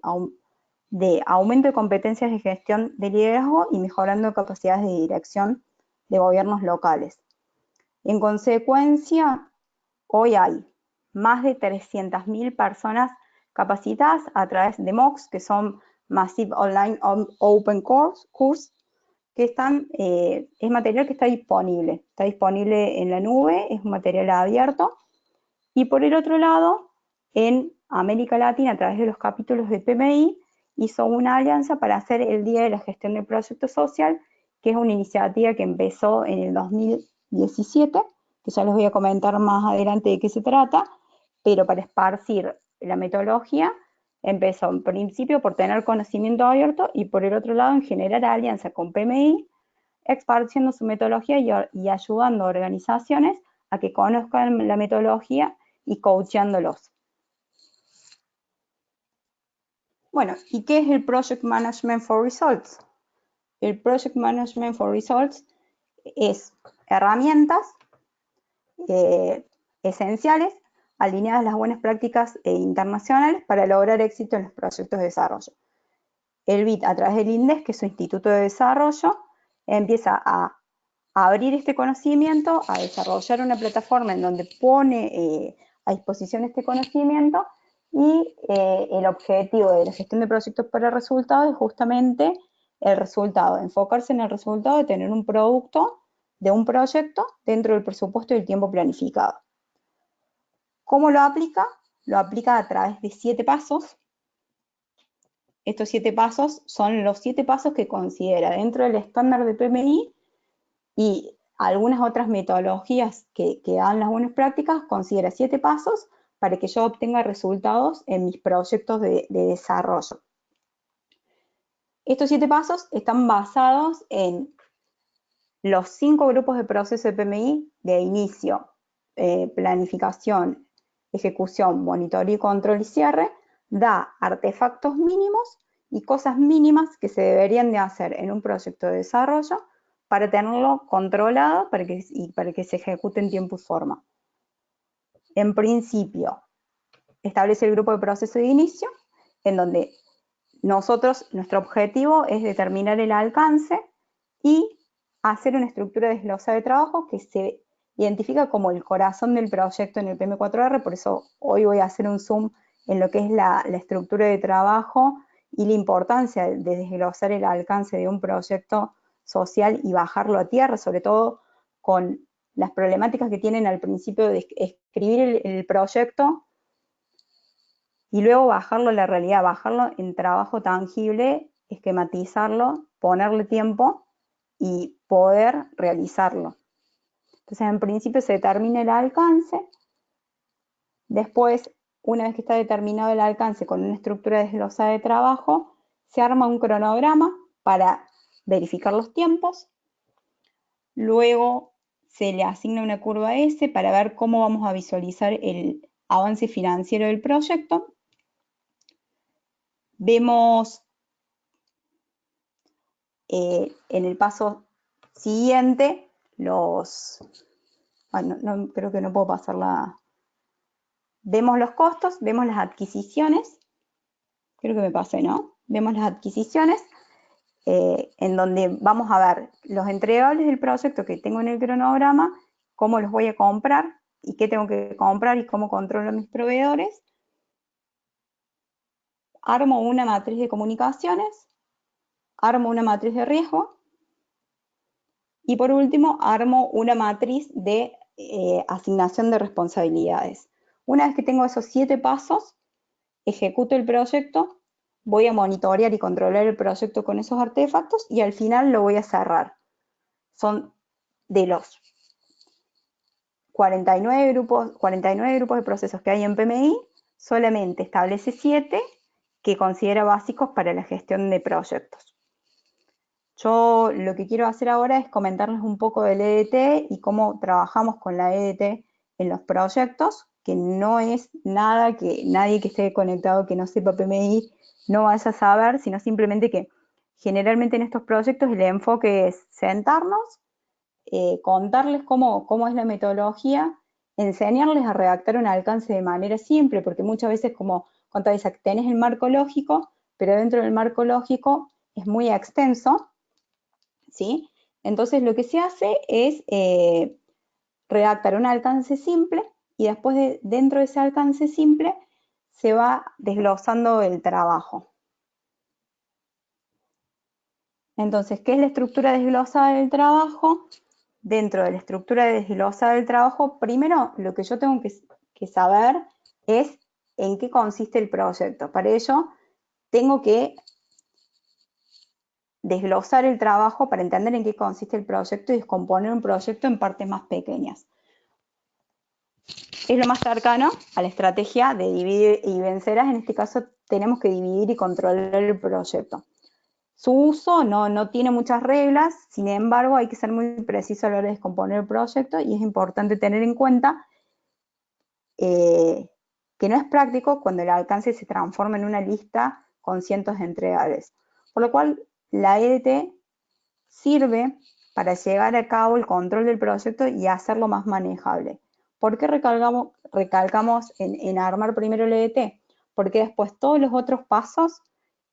aumento de competencias de gestión de liderazgo y mejorando capacidades de dirección de gobiernos locales. En consecuencia, hoy hay más de 300.000 personas capacitadas a través de MOOCs, que son Massive Online Open Course, que es material que está disponible en la nube, es un material abierto. Y por el otro lado, en América Latina, a través de los capítulos de PMI, hizo una alianza para hacer el Día de la Gestión del Proyecto Social, que es una iniciativa que empezó en el 2017, que ya les voy a comentar más adelante de qué se trata, pero para esparcir la metodología empezó en principio por tener conocimiento abierto y por el otro lado en generar alianza con PMI, esparciendo su metodología y ayudando a organizaciones a que conozcan la metodología y coachándolos. Bueno, ¿y qué es el Project Management for Results? El Project Management for Results es herramientas esenciales alineadas a las buenas prácticas internacionales para lograr éxito en los proyectos de desarrollo. El BID, a través del INDES, que es su instituto de desarrollo, empieza a abrir este conocimiento, a desarrollar una plataforma en donde pone a disposición este conocimiento, y el objetivo de la gestión de proyectos para resultados es justamente el resultado, enfocarse en el resultado de tener un producto de un proyecto dentro del presupuesto y el tiempo planificado. ¿Cómo lo aplica? Lo aplica a través de 7 pasos. Estos 7 pasos son los 7 pasos que considera dentro del estándar de PMI, y algunas otras metodologías que dan las buenas prácticas, considera 7 pasos para que yo obtenga resultados en mis proyectos de desarrollo. Estos 7 pasos están basados en los 5 grupos de proceso de PMI de inicio, planificación, ejecución, monitoreo, control y cierre. Da artefactos mínimos y cosas mínimas que se deberían de hacer en un proyecto de desarrollo para tenerlo controlado y para que se ejecute en tiempo y forma. En principio, establece el grupo de proceso de inicio, en donde nuestro objetivo es determinar el alcance y hacer una estructura desglosada de trabajo que se identifica como el corazón del proyecto en el PM4R. Por eso hoy voy a hacer un zoom en lo que es la estructura de trabajo y la importancia de desglosar el alcance de un proyecto social y bajarlo a tierra, sobre todo con las problemáticas que tienen al principio de escribir el proyecto y luego bajarlo a la realidad, bajarlo en trabajo tangible, esquematizarlo, ponerle tiempo y poder realizarlo. Entonces, en principio se determina el alcance. Después, una vez que está determinado el alcance con una estructura desglosada de trabajo, se arma un cronograma para verificar los tiempos. Luego se le asigna una curva S para ver cómo vamos a visualizar el avance financiero del proyecto. Vemos en el paso siguiente creo que no puedo pasarla. Vemos los costos, vemos las adquisiciones. Creo que me pasé, ¿no? Vemos las adquisiciones, en donde vamos a ver los entregables del proyecto que tengo en el cronograma, cómo los voy a comprar y qué tengo que comprar y cómo controlo a mis proveedores. Armo una matriz de comunicaciones, armo una matriz de riesgo y por último armo una matriz de asignación de responsabilidades. Una vez que tengo esos 7 pasos, ejecuto el proyecto, voy a monitorear y controlar el proyecto con esos artefactos y al final lo voy a cerrar. Son de los 49 grupos de procesos que hay en PMI, solamente establece 7 que considera básicos para la gestión de proyectos. Yo lo que quiero hacer ahora es comentarles un poco del EDT y cómo trabajamos con la EDT en los proyectos, que no es nada que nadie que esté conectado que no sepa PMI no vaya a saber, sino simplemente que generalmente en estos proyectos el enfoque es sentarnos, contarles cómo es la metodología, enseñarles a redactar un alcance de manera simple, porque muchas veces, como contaba Isaac, tenés el marco lógico, pero dentro del marco lógico es muy extenso, ¿sí? Entonces lo que se hace es redactar un alcance simple y después dentro de ese alcance simple se va desglosando el trabajo. Entonces, ¿qué es la estructura desglosada del trabajo? Dentro de la estructura desglosada del trabajo, primero lo que yo tengo que saber es en qué consiste el proyecto. Para ello, tengo que desglosar el trabajo para entender en qué consiste el proyecto y descomponer un proyecto en partes más pequeñas. Es lo más cercano a la estrategia de dividir y vencerás. En este caso tenemos que dividir y controlar el proyecto. Su uso no tiene muchas reglas, sin embargo hay que ser muy preciso a la hora de descomponer el proyecto y es importante tener en cuenta que no es práctico cuando el alcance se transforma en una lista con cientos de entregables. Por lo cual, la EDT sirve para llevar a cabo el control del proyecto y hacerlo más manejable. ¿Por qué recalcamos en armar primero el EDT? Porque después todos los otros pasos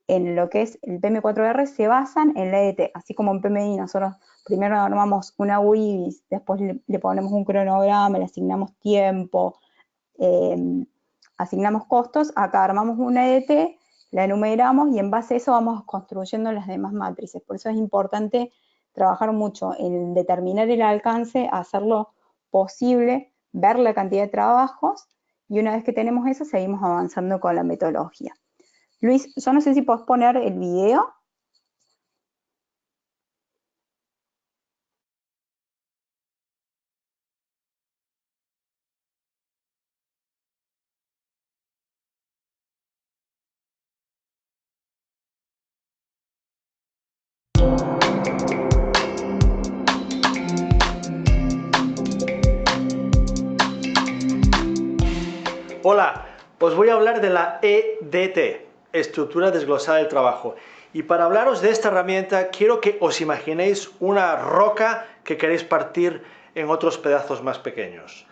en lo que es el PM4R se basan en la EDT, así como en PMI nosotros primero armamos una WIBIS, después le ponemos un cronograma, le asignamos tiempo, asignamos costos, acá armamos una EDT, la enumeramos y en base a eso vamos construyendo las demás matrices. Por eso es importante trabajar mucho en determinar el alcance, hacerlo posible, ver la cantidad de trabajos y una vez que tenemos eso seguimos avanzando con la metodología. Luis, yo no sé si podés poner el video. Hola, os voy a hablar de la EDT, Estructura Desglosada del Trabajo. Y para hablaros de esta herramienta, quiero que os imaginéis una roca que queréis partir en otros pedazos más pequeños.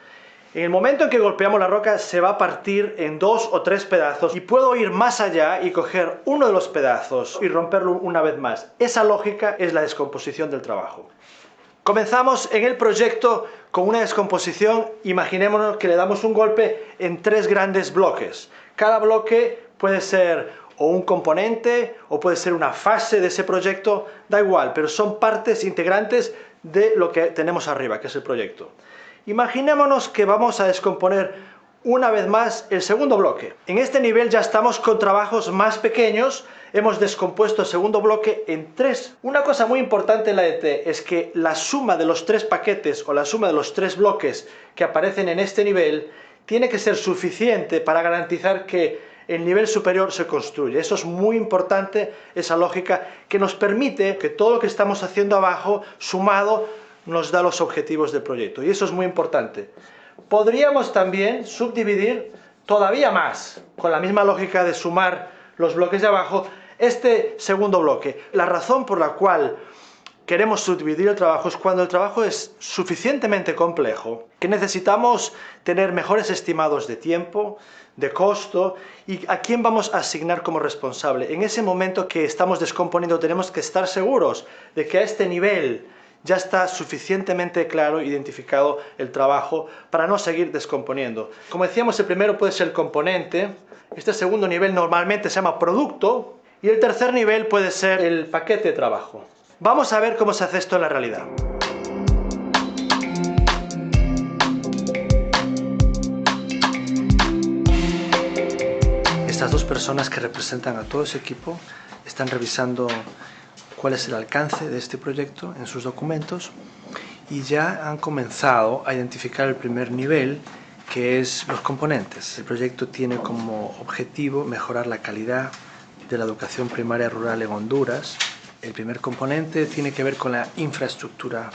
En el momento en que golpeamos la roca, se va a partir en 2 o 3 pedazos y puedo ir más allá y coger uno de los pedazos y romperlo una vez más. Esa lógica es la descomposición del trabajo. Comenzamos en el proyecto con una descomposición. Imaginémonos que le damos un golpe en 3 grandes bloques. Cada bloque puede ser o un componente o puede ser una fase de ese proyecto, da igual, pero son partes integrantes de lo que tenemos arriba, que es el proyecto. Imaginémonos que vamos a descomponer una vez más el segundo bloque. En este nivel ya estamos con trabajos más pequeños. Hemos descompuesto el segundo bloque en 3. Una cosa muy importante en la EDT es que la suma de los 3 paquetes o la suma de los 3 bloques que aparecen en este nivel tiene que ser suficiente para garantizar que el nivel superior se construye. Eso es muy importante, esa lógica que nos permite que todo lo que estamos haciendo abajo, sumado, nos da los objetivos del proyecto. Y eso es muy importante. Podríamos también subdividir todavía más, con la misma lógica de sumar los bloques de abajo, este segundo bloque. La razón por la cual queremos subdividir el trabajo es cuando el trabajo es suficientemente complejo, que necesitamos tener mejores estimados de tiempo, de costo y a quién vamos a asignar como responsable. En ese momento que estamos descomponiendo tenemos que estar seguros de que a este nivel ya está suficientemente claro, identificado el trabajo para no seguir descomponiendo. Como decíamos, el primero puede ser el componente, este segundo nivel normalmente se llama producto y el tercer nivel puede ser el paquete de trabajo. Vamos a ver cómo se hace esto en la realidad. Estas 2 personas que representan a todo ese equipo están revisando cuál es el alcance de este proyecto en sus documentos y ya han comenzado a identificar el primer nivel, que es los componentes. El proyecto tiene como objetivo mejorar la calidad de la educación primaria rural en Honduras. El primer componente tiene que ver con la infraestructura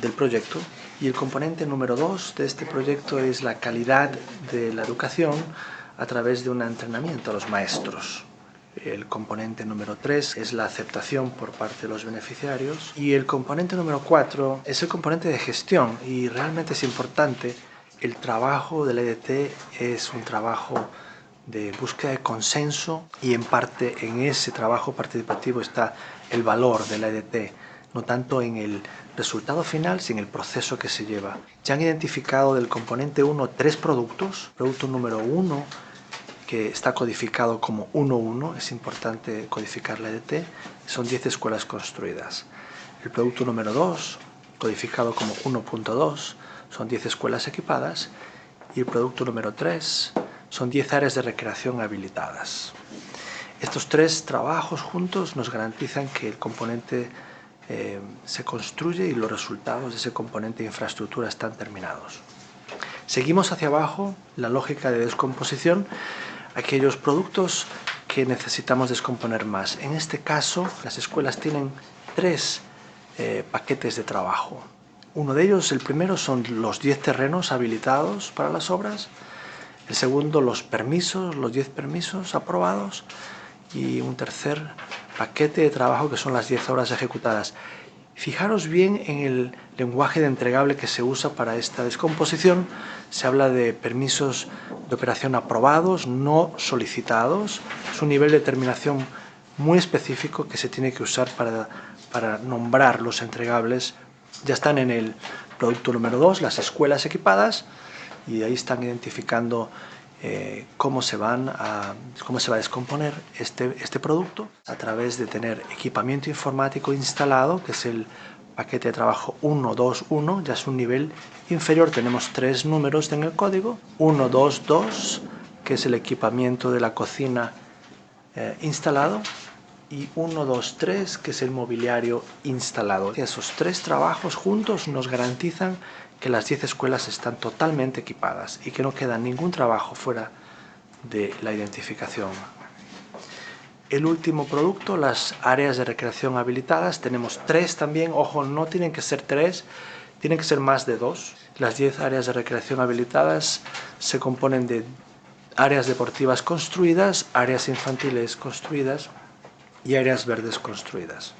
del proyecto y el componente número 2 de este proyecto es la calidad de la educación a través de un entrenamiento a los maestros. El componente número 3 es la aceptación por parte de los beneficiarios y el componente número 4 es el componente de gestión y realmente es importante. El trabajo del EDT es un trabajo de búsqueda de consenso y en parte en ese trabajo participativo está el valor de la EDT, no tanto en el resultado final, sino en el proceso que se lleva. Ya han identificado del componente 1 3 productos. Producto número 1, que está codificado como 1.1, es importante codificar la EDT, son 10 escuelas construidas. El producto número 2, codificado como 1.2, son 10 escuelas equipadas. Y el producto número 3, son 10 áreas de recreación habilitadas. Estos 3 trabajos juntos nos garantizan que el componente se construye y los resultados de ese componente de infraestructura están terminados. Seguimos hacia abajo la lógica de descomposición, aquellos productos que necesitamos descomponer más. En este caso, las escuelas tienen 3 paquetes de trabajo. Uno de ellos, el primero, son los 10 terrenos habilitados para las obras. El segundo, los permisos, los 10 permisos aprobados. y un tercer paquete de trabajo que son las 10 obras ejecutadas. Fijaros bien en el lenguaje de entregable que se usa para esta descomposición. Se habla de permisos de operación aprobados, no solicitados. Es un nivel de determinación muy específico que se tiene que usar para nombrar los entregables. Ya están en el producto número 2, las escuelas equipadas, y ahí están identificando cómo se va a descomponer este producto a través de tener equipamiento informático instalado, que es el paquete de trabajo 121, ya es un nivel inferior, tenemos 3 números en el código, 122, que es el equipamiento de la cocina instalado, y 123, que es el mobiliario instalado. Esos 3 trabajos juntos nos garantizan que las 10 escuelas están totalmente equipadas y que no queda ningún trabajo fuera de la identificación. El último producto, las áreas de recreación habilitadas, tenemos 3 también. Ojo, no tienen que ser 3, tienen que ser más de 2. Las 10 áreas de recreación habilitadas se componen de áreas deportivas construidas, áreas infantiles construidas y áreas verdes construidas.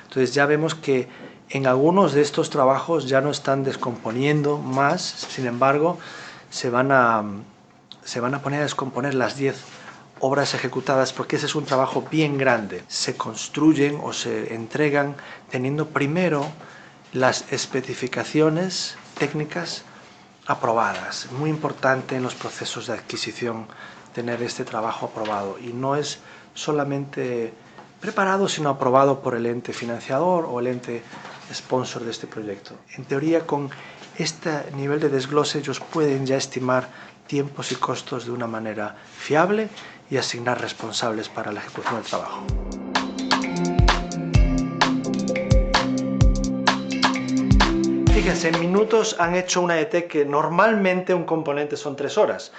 Entonces ya vemos que en algunos de estos trabajos ya no están descomponiendo más, sin embargo se van a poner a descomponer las 10 obras ejecutadas, porque ese es un trabajo bien grande. Se construyen o se entregan teniendo primero las especificaciones técnicas aprobadas. Muy importante en los procesos de adquisición tener este trabajo aprobado, y no es solamente preparado, sino aprobado por el ente financiador o el ente sponsor de este proyecto. En teoría, con este nivel de desglose ellos pueden ya estimar tiempos y costos de una manera fiable y asignar responsables para la ejecución del trabajo. Fíjense, en minutos han hecho una EDT que normalmente un componente son 3 horas.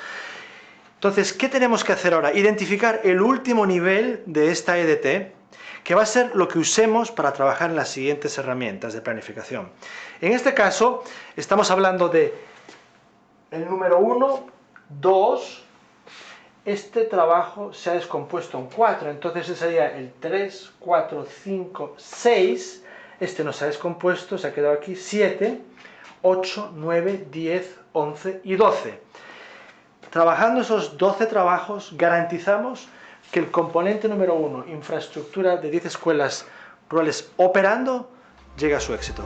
Entonces, ¿qué tenemos que hacer ahora? Identificar el último nivel de esta EDT, que va a ser lo que usemos para trabajar en las siguientes herramientas de planificación. En este caso, estamos hablando de el número 1, 2, este trabajo se ha descompuesto en 4, entonces ese sería el 3, 4, 5, 6, este no se ha descompuesto, se ha quedado aquí 7, 8, 9, 10, 11 y 12. Trabajando esos 12 trabajos, garantizamos que el componente número 1, infraestructura de 10 escuelas rurales operando, llega a su éxito.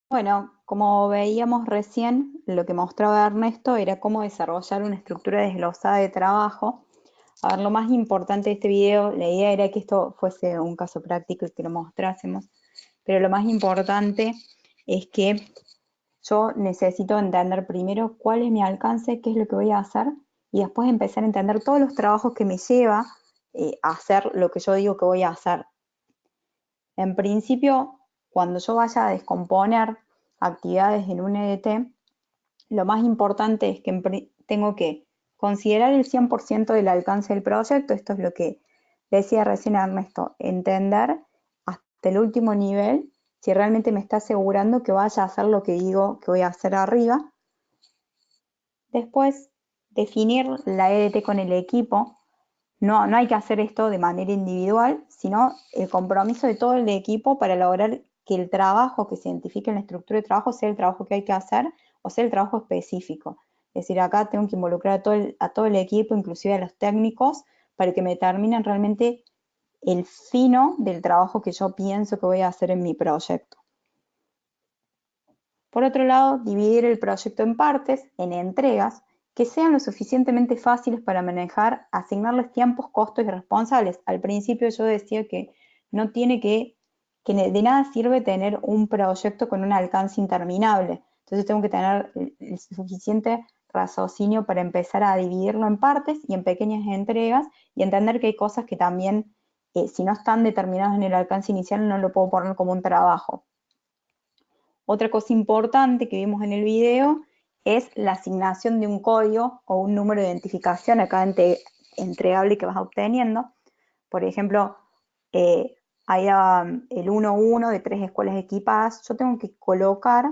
Bueno, como veíamos recién, lo que mostraba Ernesto era cómo desarrollar una estructura desglosada de trabajo. A ver, lo más importante de este video, la idea era que esto fuese un caso práctico y que lo mostrásemos, pero lo más importante es que yo necesito entender primero cuál es mi alcance, qué es lo que voy a hacer, y después empezar a entender todos los trabajos que me lleva a hacer lo que yo digo que voy a hacer. En principio, cuando yo vaya a descomponer actividades en un EDT, lo más importante es que tengo que considerar el 100% del alcance del proyecto. Esto es lo que decía recién Ernesto, entender hasta el último nivel si realmente me está asegurando que vaya a hacer lo que digo que voy a hacer arriba. Después, definir la EDT con el equipo. No hay que hacer esto de manera individual, sino el compromiso de todo el equipo para lograr que el trabajo que se identifique en la estructura de trabajo sea el trabajo que hay que hacer o sea el trabajo específico. Es decir, acá tengo que involucrar a todo el equipo, inclusive a los técnicos, para que me determinen realmente el fino del trabajo que yo pienso que voy a hacer en mi proyecto. Por otro lado, dividir el proyecto en partes, en entregas, que sean lo suficientemente fáciles para manejar, asignarles tiempos, costos y responsables. Al principio yo decía que no tiene que de nada sirve tener un proyecto con un alcance interminable. Entonces tengo que tener el suficiente raciocinio para empezar a dividirlo en partes y en pequeñas entregas y entender que hay cosas que también, si no están determinadas en el alcance inicial, no lo puedo poner como un trabajo. Otra cosa importante que vimos en el video es la asignación de un código o un número de identificación a cada entregable que vas obteniendo. Por ejemplo, hay el 1.1 de 3 escuelas equipadas. Yo tengo que colocar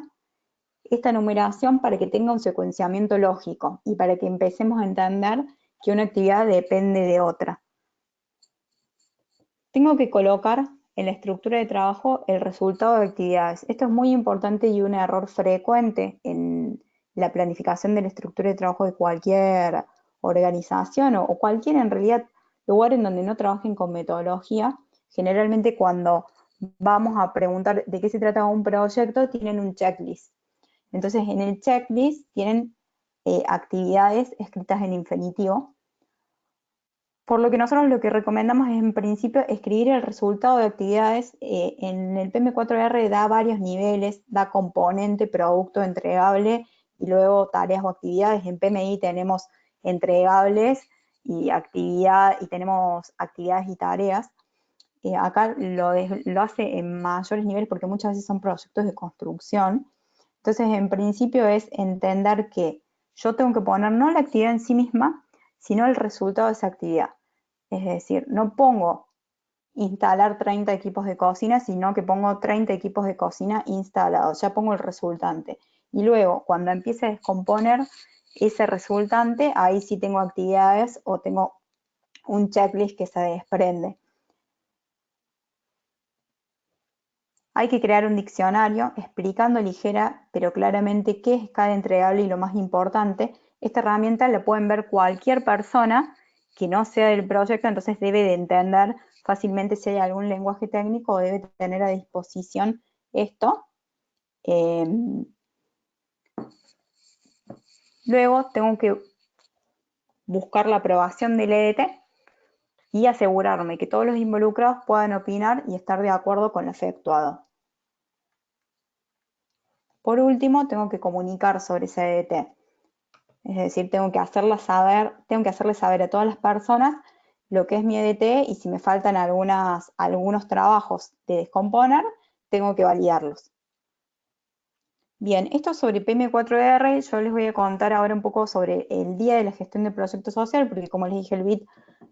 esta numeración para que tenga un secuenciamiento lógico y para que empecemos a entender que una actividad depende de otra. Tengo que colocar en la estructura de trabajo el resultado de actividades. Esto es muy importante y un error frecuente en la planificación de la estructura de trabajo de cualquier organización o cualquier, en realidad, lugar en donde no trabajen con metodología. Generalmente cuando vamos a preguntar de qué se trata un proyecto, tienen un checklist. Entonces, en el checklist tienen actividades escritas en infinitivo. Por lo que nosotros lo que recomendamos es, en principio, escribir el resultado de actividades. En el PM4R da varios niveles, da componente, producto, entregable y luego tareas o actividades. En PMI tenemos entregables y tenemos actividades y tareas. Acá lo hace en mayores niveles porque muchas veces son proyectos de construcción. Entonces, en principio es entender que yo tengo que poner no la actividad en sí misma, sino el resultado de esa actividad. Es decir, no pongo instalar 30 equipos de cocina, sino que pongo 30 equipos de cocina instalados, ya pongo el resultante. Y luego, cuando empiece a descomponer ese resultante, ahí sí tengo actividades o tengo un checklist que se desprende. Hay que crear un diccionario explicando ligera pero claramente qué es cada entregable y lo más importante. Esta herramienta la pueden ver cualquier persona que no sea del proyecto, entonces debe de entender fácilmente si hay algún lenguaje técnico o debe tener a disposición esto. Luego tengo que buscar la aprobación del EDT y asegurarme que todos los involucrados puedan opinar y estar de acuerdo con lo efectuado. Por último, tengo que comunicar sobre ese EDT. Es decir, tengo que hacerle saber a todas las personas lo que es mi EDT y si me faltan algunos trabajos de descomponer, tengo que validarlos. Bien, esto sobre PM4R, yo les voy a contar ahora un poco sobre el Día de la Gestión de Proyecto Social, porque como les dije, el BIT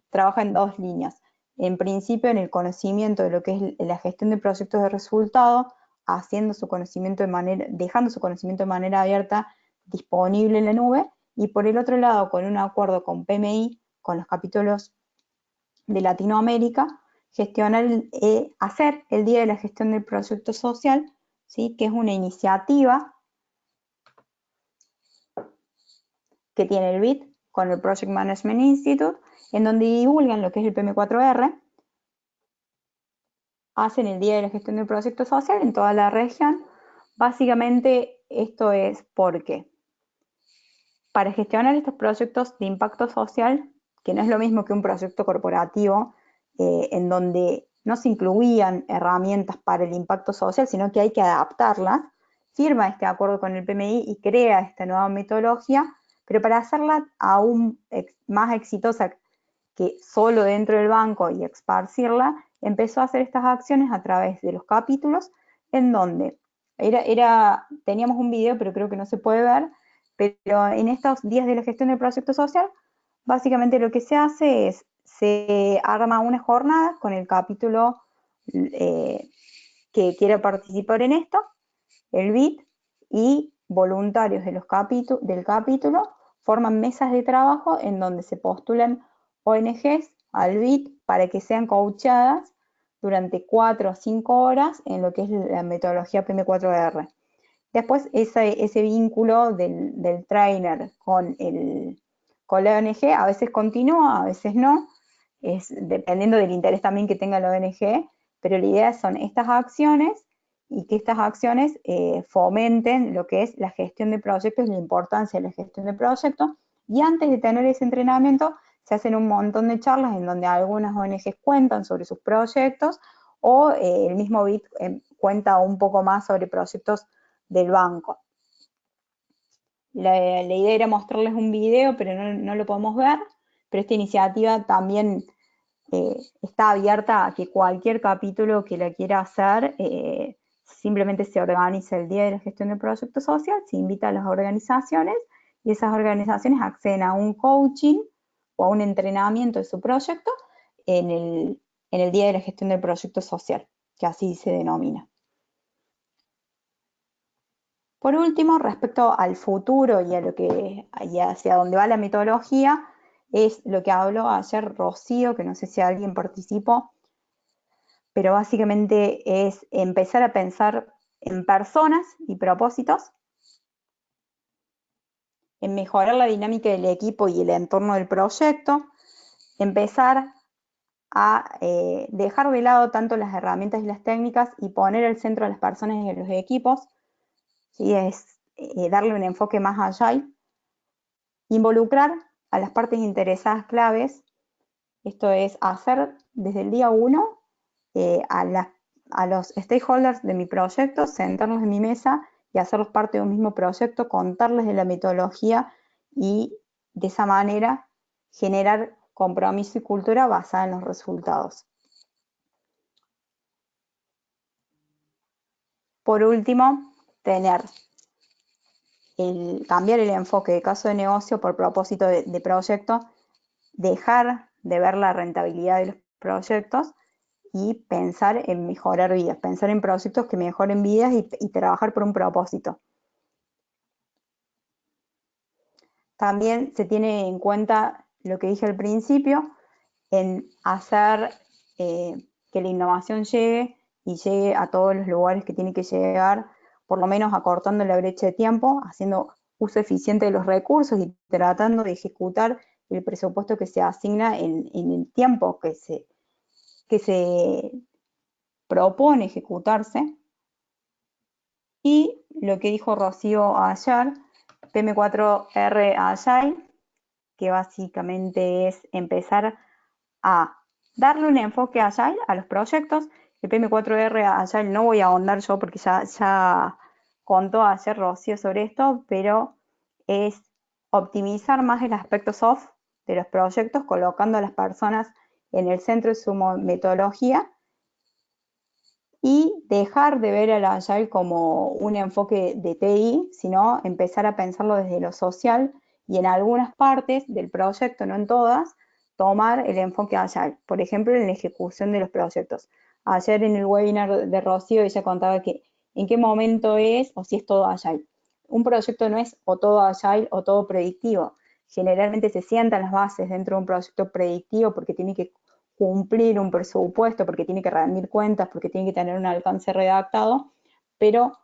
trabaja en dos líneas. En principio, en el conocimiento de lo que es la gestión de proyectos de resultado, dejando su conocimiento de manera abierta, disponible en la nube, y por el otro lado, con un acuerdo con PMI, con los capítulos de Latinoamérica, hacer el Día de la Gestión del Proyecto Social, ¿sí? Que es una iniciativa que tiene el BIT con el Project Management Institute, en donde divulgan lo que es el PM4R, hacen el Día de la Gestión del Proyecto Social en toda la región. Básicamente esto es porque para gestionar estos proyectos de impacto social, que no es lo mismo que un proyecto corporativo, en donde no se incluían herramientas para el impacto social, sino que hay que adaptarlas, firma este acuerdo con el PMI y crea esta nueva metodología, pero para hacerla aún más exitosa que solo dentro del banco y esparcirla, empezó a hacer estas acciones a través de los capítulos, en donde teníamos un video, pero creo que no se puede ver, pero en estos días de la gestión del proyecto social, básicamente lo que se hace es, se arma una jornada con el capítulo que quiera participar en esto, el BIT, y voluntarios del capítulo forman mesas de trabajo en donde se postulan ONGs al BIT para que sean coachadas durante 4 o 5 horas en lo que es la metodología PM4R. Después ese vínculo del trainer con la ONG a veces continúa, a veces no, dependiendo del interés también que tenga la ONG, pero la idea son estas acciones y que estas acciones fomenten lo que es la gestión de proyectos y la importancia de la gestión de proyectos. Y antes de tener ese entrenamiento, se hacen un montón de charlas en donde algunas ONGs cuentan sobre sus proyectos o el mismo BIT cuenta un poco más sobre proyectos del banco. La idea era mostrarles un video, pero no lo podemos ver, pero esta iniciativa también está abierta a que cualquier capítulo que la quiera hacer simplemente se organiza el Día de la Gestión del Proyecto Social, se invita a las organizaciones y esas organizaciones acceden a un coaching o a un entrenamiento de su proyecto en el Día de la Gestión del Proyecto Social, que así se denomina. Por último, respecto al futuro y hacia dónde va la metodología, es lo que habló ayer Rocío, que no sé si alguien participó, pero básicamente es empezar a pensar en personas y propósitos, en mejorar la dinámica del equipo y el entorno del proyecto, empezar a dejar de lado tanto las herramientas y las técnicas y poner al centro a las personas y a los equipos, ¿sí? Es darle un enfoque más agile, involucrar a las partes interesadas claves, esto es hacer desde el día 1 a los stakeholders de mi proyecto, sentarlos en mi mesa y hacerlos parte de un mismo proyecto, contarles de la metodología y de esa manera generar compromiso y cultura basada en los resultados. Por último, cambiar el enfoque de caso de negocio por propósito de proyecto, dejar de ver la rentabilidad de los proyectos y pensar en mejorar vidas, pensar en proyectos que mejoren vidas y trabajar por un propósito. También se tiene en cuenta lo que dije al principio, en hacer que la innovación llegue y llegue a todos los lugares que tiene que llegar, por lo menos acortando la brecha de tiempo, haciendo uso eficiente de los recursos y tratando de ejecutar el presupuesto que se asigna en el tiempo que se propone ejecutarse. Y lo que dijo Rocío ayer, PM4R Agile, que básicamente es empezar a darle un enfoque Agile a los proyectos. El PM4R Agile no voy a ahondar yo porque ya contó ayer Rocío sobre esto, pero es optimizar más el aspecto soft de los proyectos, colocando a las personas en el centro de su metodología y dejar de ver al Agile como un enfoque de TI, sino empezar a pensarlo desde lo social y en algunas partes del proyecto, no en todas, tomar el enfoque Agile, por ejemplo, en la ejecución de los proyectos. Ayer en el webinar de Rocío ella contaba que en qué momento es o si es todo Agile. Un proyecto no es o todo Agile o todo predictivo. Generalmente se sientan las bases dentro de un proyecto predictivo porque tiene que cumplir un presupuesto, porque tiene que rendir cuentas, porque tiene que tener un alcance redactado, pero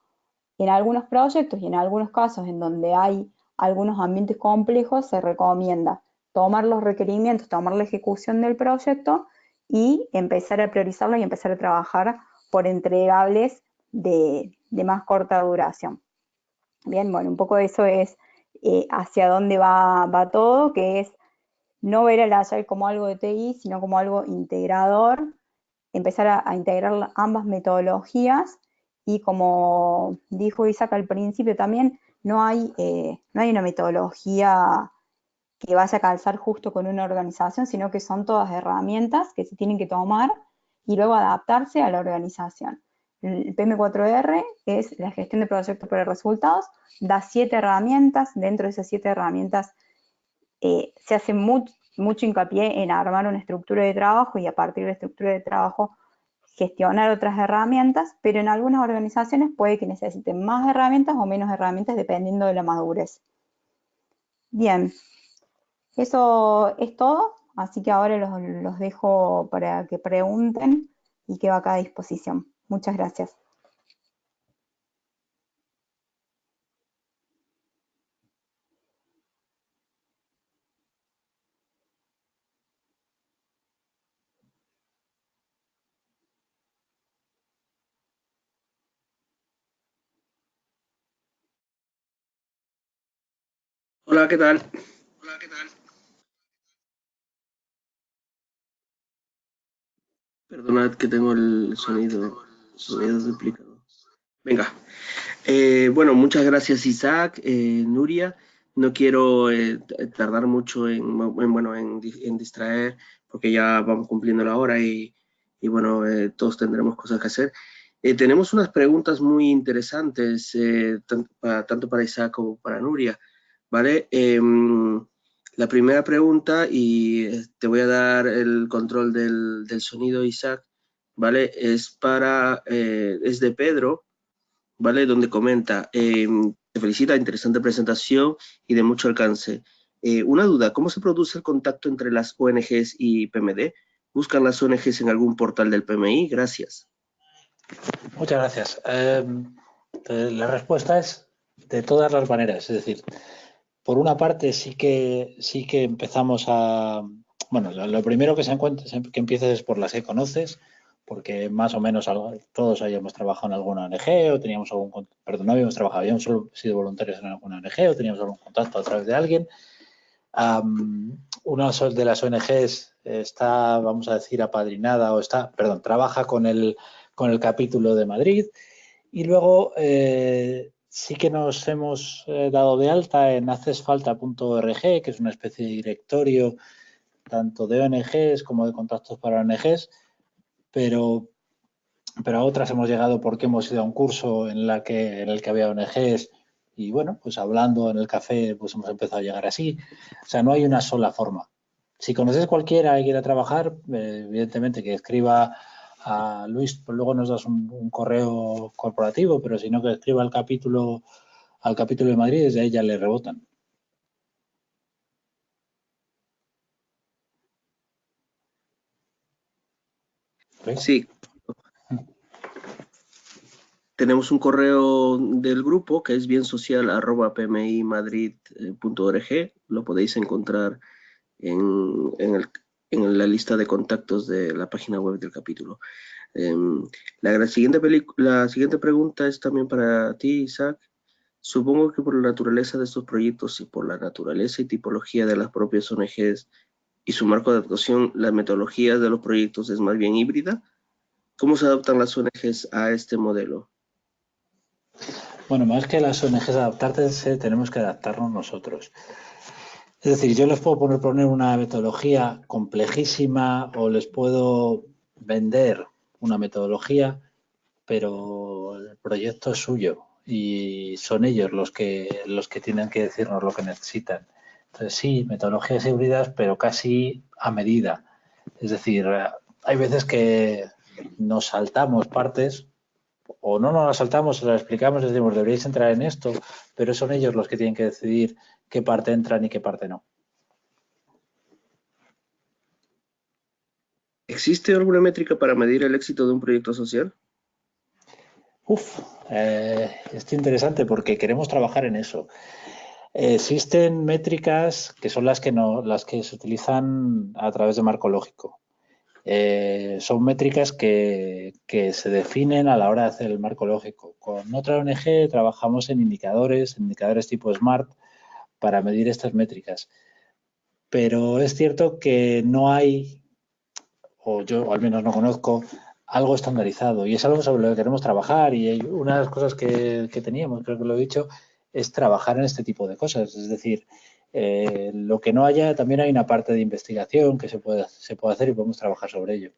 en algunos proyectos y en algunos casos en donde hay algunos ambientes complejos, se recomienda tomar los requerimientos, tomar la ejecución del proyecto y empezar a priorizarlo y empezar a trabajar por entregables de más corta duración. Bien, bueno, un poco eso es hacia dónde va todo, que es no ver el Agile como algo de TI, sino como algo integrador, empezar a integrar ambas metodologías y como dijo Isaac al principio también, no hay una metodología que vaya a calzar justo con una organización, sino que son todas herramientas que se tienen que tomar y luego adaptarse a la organización. El PM4R es la gestión de proyectos por resultados, da 7 herramientas, dentro de esas 7 herramientas se hace mucho hincapié en armar una estructura de trabajo y a partir de la estructura de trabajo gestionar otras herramientas, pero en algunas organizaciones puede que necesiten más herramientas o menos herramientas dependiendo de la madurez. Bien, eso es todo, así que ahora los dejo para que pregunten y quedo acá a disposición. Muchas gracias. Hola, ¿qué tal? Perdonad que tengo el sonido duplicado. Venga. Bueno, muchas gracias Isaac, Nuria. No quiero tardar mucho en distraer porque ya vamos cumpliendo la hora y bueno, todos tendremos cosas que hacer. Tenemos unas preguntas muy interesantes, tanto para Isaac como para Nuria, ¿vale? La primera pregunta, y te voy a dar el control del sonido, Isaac, ¿vale? Es de Pedro, ¿vale? Donde comenta, te felicita, interesante presentación y de mucho alcance. Una duda, ¿cómo se produce el contacto entre las ONGs y PMD? ¿Buscan las ONGs en algún portal del PMI? Gracias. Muchas gracias. La respuesta es de todas las maneras. Es decir, por una parte sí que empezamos a... Bueno, lo primero que que empieces es por las que conoces, porque más o menos todos hayamos trabajado en alguna ONG o teníamos no habíamos trabajado, habíamos solo sido voluntarios en alguna ONG o teníamos algún contacto a través de alguien. Una de las ONGs está, vamos a decir, apadrinada o trabaja con el capítulo de Madrid, y luego sí que nos hemos dado de alta en hacesfalta.org, que es una especie de directorio tanto de ONGs como de contactos para ONGs, pero a otras hemos llegado porque hemos ido a un curso en el que había ONGs y, bueno, pues hablando en el café, pues hemos empezado a llegar así. O sea, no hay una sola forma. Si conoces cualquiera y quiera trabajar, evidentemente que escriba a Luis, pues luego nos das un correo corporativo, pero si no, que escriba al capítulo de Madrid, desde ahí ya le rebotan. Sí. Tenemos un correo del grupo que es biensocial@pmimadrid.org. Lo podéis encontrar en la lista de contactos de la página web del capítulo. La siguiente pregunta es también para ti, Isaac. Supongo que por la naturaleza de estos proyectos y por la naturaleza y tipología de las propias ONGs y su marco de actuación, la metodología de los proyectos es más bien híbrida. ¿Cómo se adaptan las ONGs a este modelo? Bueno, más que las ONGs adaptarse, tenemos que adaptarnos nosotros. Es decir, yo les puedo poner una metodología complejísima o les puedo vender una metodología, pero el proyecto es suyo y son ellos los que tienen que decirnos lo que necesitan. Entonces, sí, metodologías híbridas, pero casi a medida. Es decir, hay veces que nos saltamos partes o no nos las saltamos, se las explicamos, decimos, deberíais entrar en esto, pero son ellos los que tienen que decidir qué parte entran y qué parte no. ¿Existe alguna métrica para medir el éxito de un proyecto social? Es interesante porque queremos trabajar en eso. Existen métricas que son las que se utilizan a través de marco lógico. Son métricas que se definen a la hora de hacer el marco lógico. Con otra ONG trabajamos en indicadores tipo SMART para medir estas métricas. Pero es cierto que no hay, o yo al menos no conozco, algo estandarizado y es algo sobre lo que queremos trabajar, y una de las cosas que teníamos, creo que lo he dicho, es trabajar en este tipo de cosas. Es decir, lo que no haya, también hay una parte de investigación que se puede hacer y podemos trabajar sobre ello.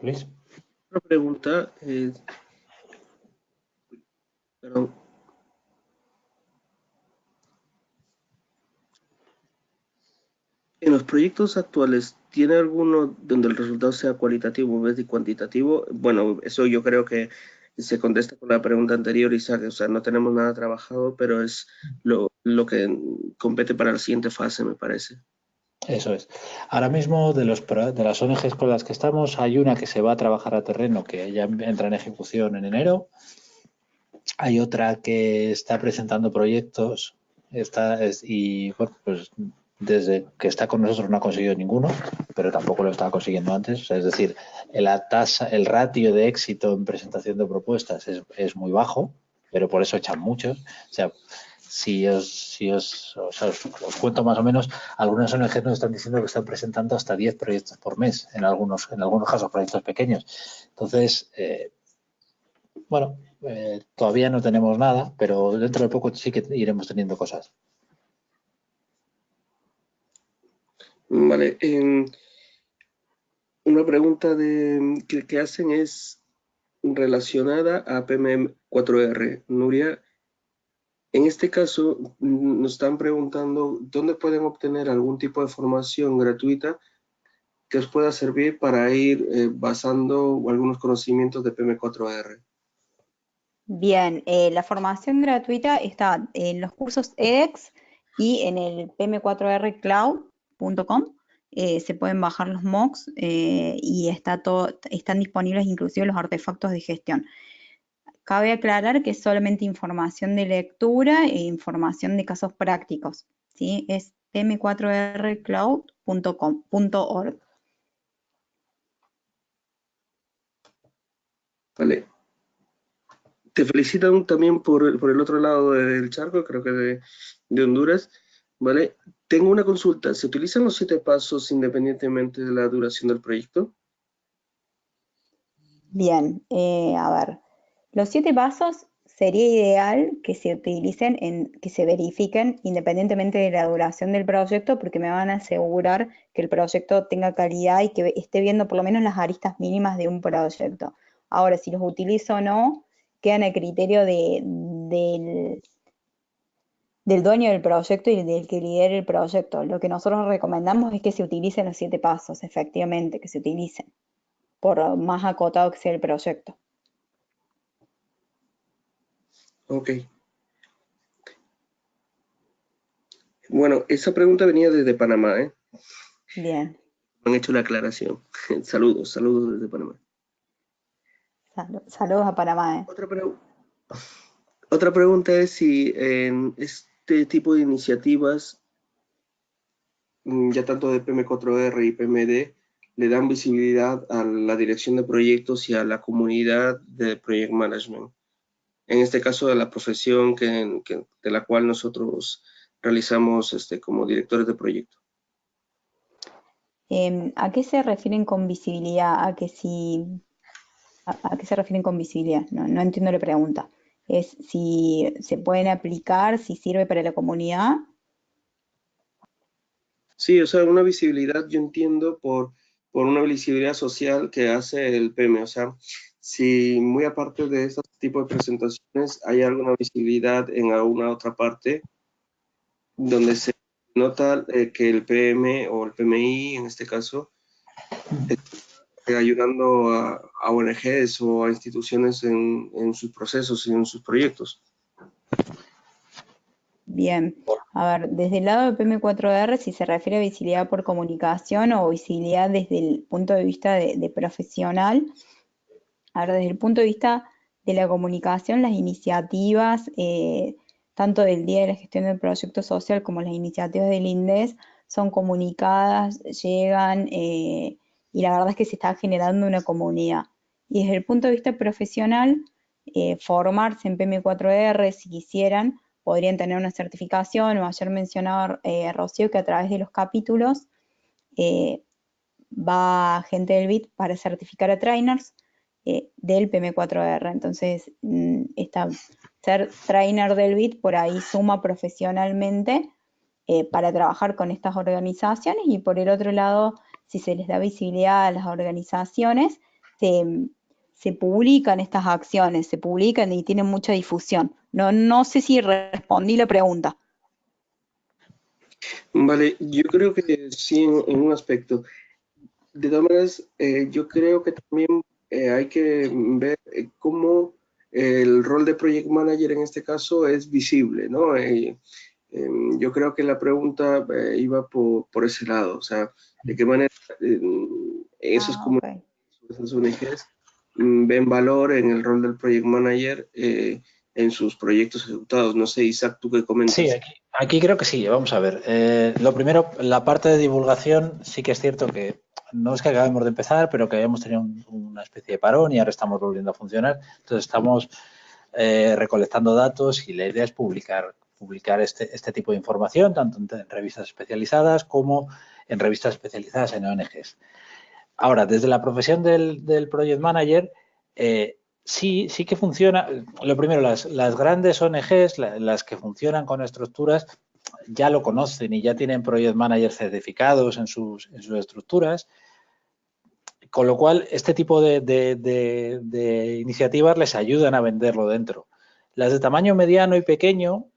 Luis. Otra pregunta es... Perdón. En los proyectos actuales, ¿tiene alguno donde el resultado sea cualitativo en vez de cuantitativo? Bueno, eso yo creo que se contesta con la pregunta anterior, Isaac. O sea, no tenemos nada trabajado, pero es lo que compete para la siguiente fase, me parece. Eso es. Ahora mismo de las ONGs con las que estamos, hay una que se va a trabajar a terreno, que ya entra en ejecución en enero. Hay otra que está presentando proyectos y bueno, pues desde que está con nosotros no ha conseguido ninguno, pero tampoco lo estaba consiguiendo antes. O sea, es decir, el ratio de éxito en presentación de propuestas es muy bajo, pero por eso echan muchos. O sea, si os cuento más o menos, algunas ONGs nos están diciendo que están presentando hasta 10 proyectos por mes, en algunos casos proyectos pequeños. Entonces, bueno, todavía no tenemos nada, pero dentro de poco sí que iremos teniendo cosas. Vale. Una pregunta que hacen es relacionada a PM4R. Nuria, en este caso nos están preguntando dónde pueden obtener algún tipo de formación gratuita que os pueda servir para ir basando algunos conocimientos de PM4R. Bien, la formación gratuita está en los cursos edX y en el pm4rcloud.com. Se pueden bajar los mocks y están disponibles inclusive los artefactos de gestión. Cabe aclarar que es solamente información de lectura e información de casos prácticos, ¿sí? Es pm4rcloud.org. Vale. Te felicitan también por el otro lado del charco, creo que de Honduras, ¿vale? Tengo una consulta. ¿Se utilizan los 7 pasos independientemente de la duración del proyecto? Bien, a ver, los 7 pasos sería ideal que se utilicen, que se verifiquen independientemente de la duración del proyecto, porque me van a asegurar que el proyecto tenga calidad y que esté viendo por lo menos las aristas mínimas de un proyecto. Ahora, si los utilizo o no, quedan a criterio del dueño del proyecto y del que lidere el proyecto. Lo que nosotros recomendamos es que se utilicen los 7 pasos, efectivamente, que se utilicen, por más acotado que sea el proyecto. Ok. Bueno, esa pregunta venía desde Panamá, ¿eh? Bien. Han hecho la aclaración. Saludos desde Panamá. Saludos a Panamá. Otra pregunta es si en este tipo de iniciativas, ya tanto de PM4R y PMD, le dan visibilidad a la dirección de proyectos y a la comunidad de Project Management. En este caso de la profesión de la cual nosotros realizamos como directores de proyecto. ¿A qué se refieren con visibilidad? ¿A qué se refieren con visibilidad? No entiendo la pregunta. ¿Es si se pueden aplicar, si sirve para la comunidad? Sí, o sea, una visibilidad, yo entiendo, por una visibilidad social que hace el PM. O sea, si muy aparte de este tipo de presentaciones hay alguna visibilidad en alguna otra parte donde se nota que el PM o el PMI, en este caso, está ayudando a ONGs o a instituciones en sus procesos y en sus proyectos. Bien, a ver, desde el lado de PM4R, si se refiere a visibilidad por comunicación o visibilidad desde el punto de vista de profesional, a ver, desde el punto de vista de la comunicación, las iniciativas, tanto del Día de la Gestión del Proyecto Social como las iniciativas del INDES, son comunicadas, llegan, y la verdad es que se está generando una comunidad. Y desde el punto de vista profesional, formarse en PM4R, si quisieran, podrían tener una certificación, o ayer mencionaba Rocío que a través de los capítulos va gente del BIT para certificar a trainers del PM4R. Entonces, ser trainer del BIT por ahí suma profesionalmente para trabajar con estas organizaciones, y por el otro lado, si se les da visibilidad a las organizaciones, se publican estas acciones, se publican y tienen mucha difusión. No sé si respondí la pregunta. Vale, yo creo que sí en un aspecto. De todas maneras, yo creo que también hay que ver cómo el rol de Project Manager en este caso es visible, ¿no? Yo creo que la pregunta iba por ese lado, o sea, de qué manera esas comunidades, esas ONGs ven valor en el rol del Project Manager en sus proyectos ejecutados. No sé, Isaac, ¿tú qué comentas? Sí, aquí creo que sí. Vamos a ver. Lo primero, la parte de divulgación, sí que es cierto que no es que acabemos de empezar, pero que habíamos tenido una especie de parón y ahora estamos volviendo a funcionar. Entonces estamos recolectando datos y la idea es publicar este tipo de información, tanto en revistas especializadas como en revistas especializadas en ONGs. Ahora, desde la profesión del Project Manager, sí que funciona. Lo primero, las grandes ONGs, las que funcionan con estructuras, ya lo conocen y ya tienen project managers certificados en sus estructuras, con lo cual este tipo de iniciativas les ayudan a venderlo dentro. Las de tamaño mediano y pequeño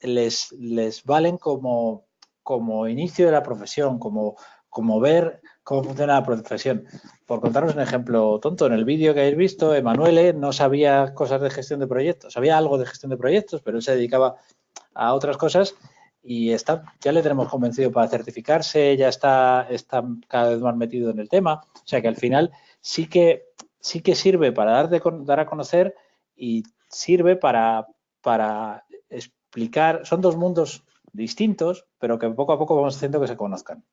les valen como inicio de la profesión, como ver cómo funciona la profesión. Por contaros un ejemplo tonto, en el vídeo que habéis visto, Emanuele no sabía cosas de gestión de proyectos, sabía algo de gestión de proyectos, pero él se dedicaba a otras cosas y ya le tenemos convencido para certificarse, ya está cada vez más metido en el tema. O sea que al final sí que sirve para dar a conocer y sirve para explicar. Son dos mundos distintos, pero que poco a poco vamos haciendo que se conozcan.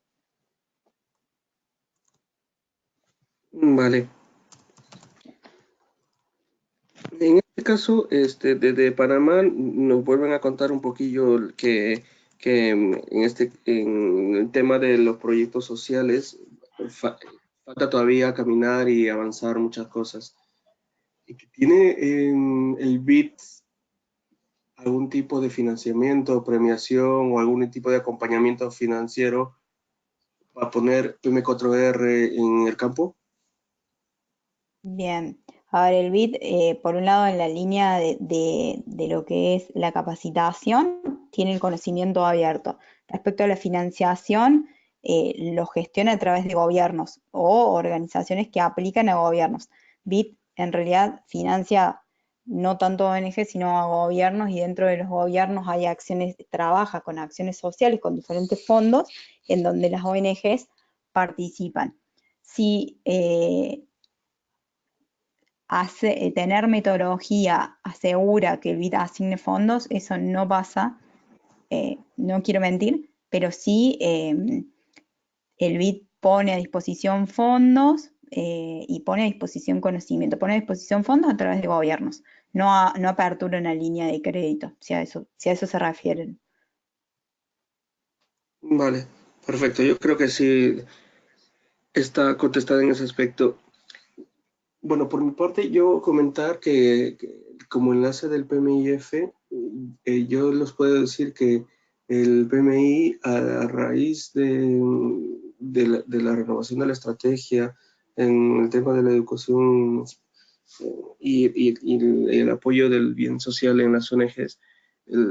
Vale. En este caso, desde Panamá nos vuelven a contar un poquillo que en el tema de los proyectos sociales falta todavía caminar y avanzar muchas cosas. ¿Tiene el BID algún tipo de financiamiento, premiación o algún tipo de acompañamiento financiero para poner PM4R en el campo? Bien, a ver, el BID, por un lado, en la línea de lo que es la capacitación, tiene el conocimiento abierto. Respecto a la financiación, lo gestiona a través de gobiernos o organizaciones que aplican a gobiernos. BID en realidad financia no tanto ONG, sino a gobiernos, y dentro de los gobiernos hay acciones, trabaja con acciones sociales, con diferentes fondos, en donde las ONGs participan. Si tener metodología asegura que el BID asigne fondos, eso no pasa, no quiero mentir, pero sí el BID pone a disposición fondos y pone a disposición conocimiento, pone a disposición fondos a través de gobiernos, no apertura una línea de crédito, si a eso se refieren. Vale, perfecto. Yo creo que sí está contestada en ese aspecto. Bueno, por mi parte, yo comentar que como enlace del PMIF, yo les puedo decir que el PMI, a raíz de la renovación de la estrategia en el tema de la educación y el apoyo del bien social en las ONGs,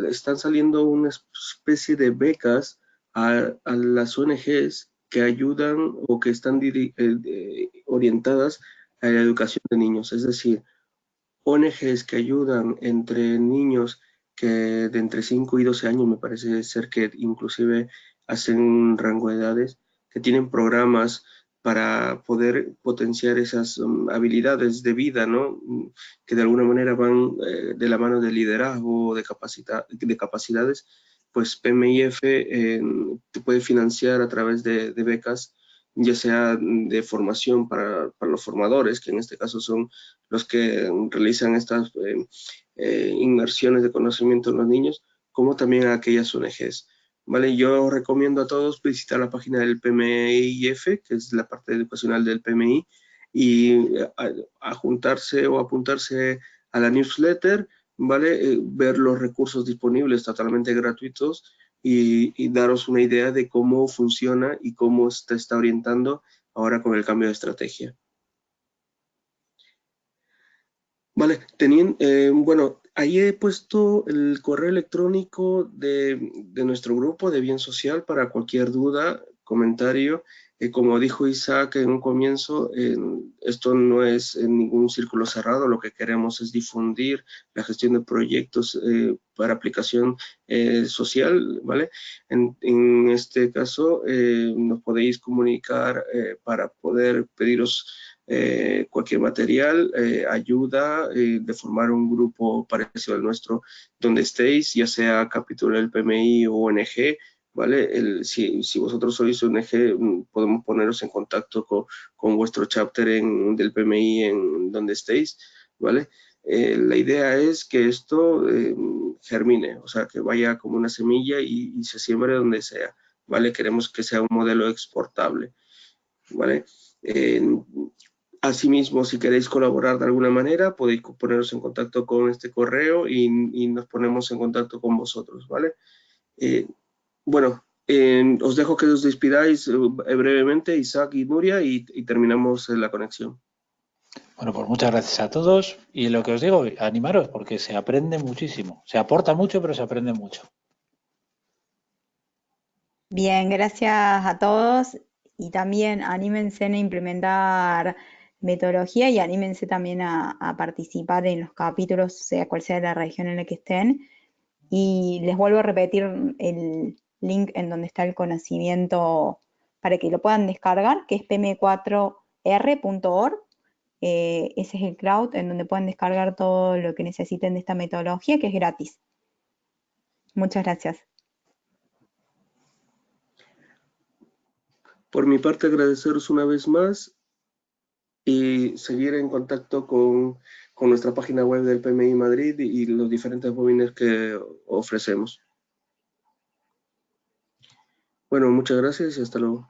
están saliendo una especie de becas a las ONGs que ayudan o que están orientadas a la educación de niños, es decir, ONGs que ayudan entre niños que de entre 5 y 12 años, me parece ser que inclusive hacen un rango de edades, que tienen programas para poder potenciar esas habilidades de vida, ¿no? Que de alguna manera van de la mano de liderazgo, de capacidades, pues PMIF te puede financiar a través de becas, ya sea de formación para los formadores, que en este caso son los que realizan estas inmersiones de conocimiento en los niños, como también a aquellas ONGs. ¿Vale? Yo recomiendo a todos visitar la página del PMIF, que es la parte educacional del PMI, y a juntarse o apuntarse a la newsletter, ¿vale? Ver los recursos disponibles totalmente gratuitos y daros una idea de cómo funciona y cómo se está orientando ahora con el cambio de estrategia. Vale, bueno, ahí he puesto el correo electrónico de nuestro grupo de Bien Social para cualquier duda, comentario. Como dijo Isaac en un comienzo, esto no es en ningún círculo cerrado, lo que queremos es difundir la gestión de proyectos para aplicación social, ¿vale? En este caso, nos podéis comunicar para poder pediros cualquier material, ayuda de formar un grupo parecido al nuestro donde estéis, ya sea capítulo del PMI o ONG, ¿vale? Si vosotros sois ONG, podemos poneros en contacto con vuestro chapter del PMI en donde estéis, ¿vale? La idea es que esto germine, o sea, que vaya como una semilla y se siembre donde sea, ¿vale? Queremos que sea un modelo exportable, ¿vale? Asimismo, si queréis colaborar de alguna manera, podéis poneros en contacto con este correo y nos ponemos en contacto con vosotros, ¿vale? Bueno, os dejo que os despidáis brevemente, Isaac y Nuria, y terminamos la conexión. Bueno, pues muchas gracias a todos y lo que os digo, animaros porque se aprende muchísimo. Se aporta mucho, pero se aprende mucho. Bien, gracias a todos y también anímense a implementar metodología y anímense también a participar en los capítulos, sea cual sea la región en la que estén. Y les vuelvo a repetir el link en donde está el conocimiento para que lo puedan descargar, que es pm4r.org. Ese es el cloud en donde pueden descargar todo lo que necesiten de esta metodología, que es gratis. Muchas gracias. Por mi parte, agradeceros una vez más y seguir en contacto con nuestra página web del PMI Madrid y los diferentes webinars que ofrecemos. Bueno, muchas gracias y hasta luego.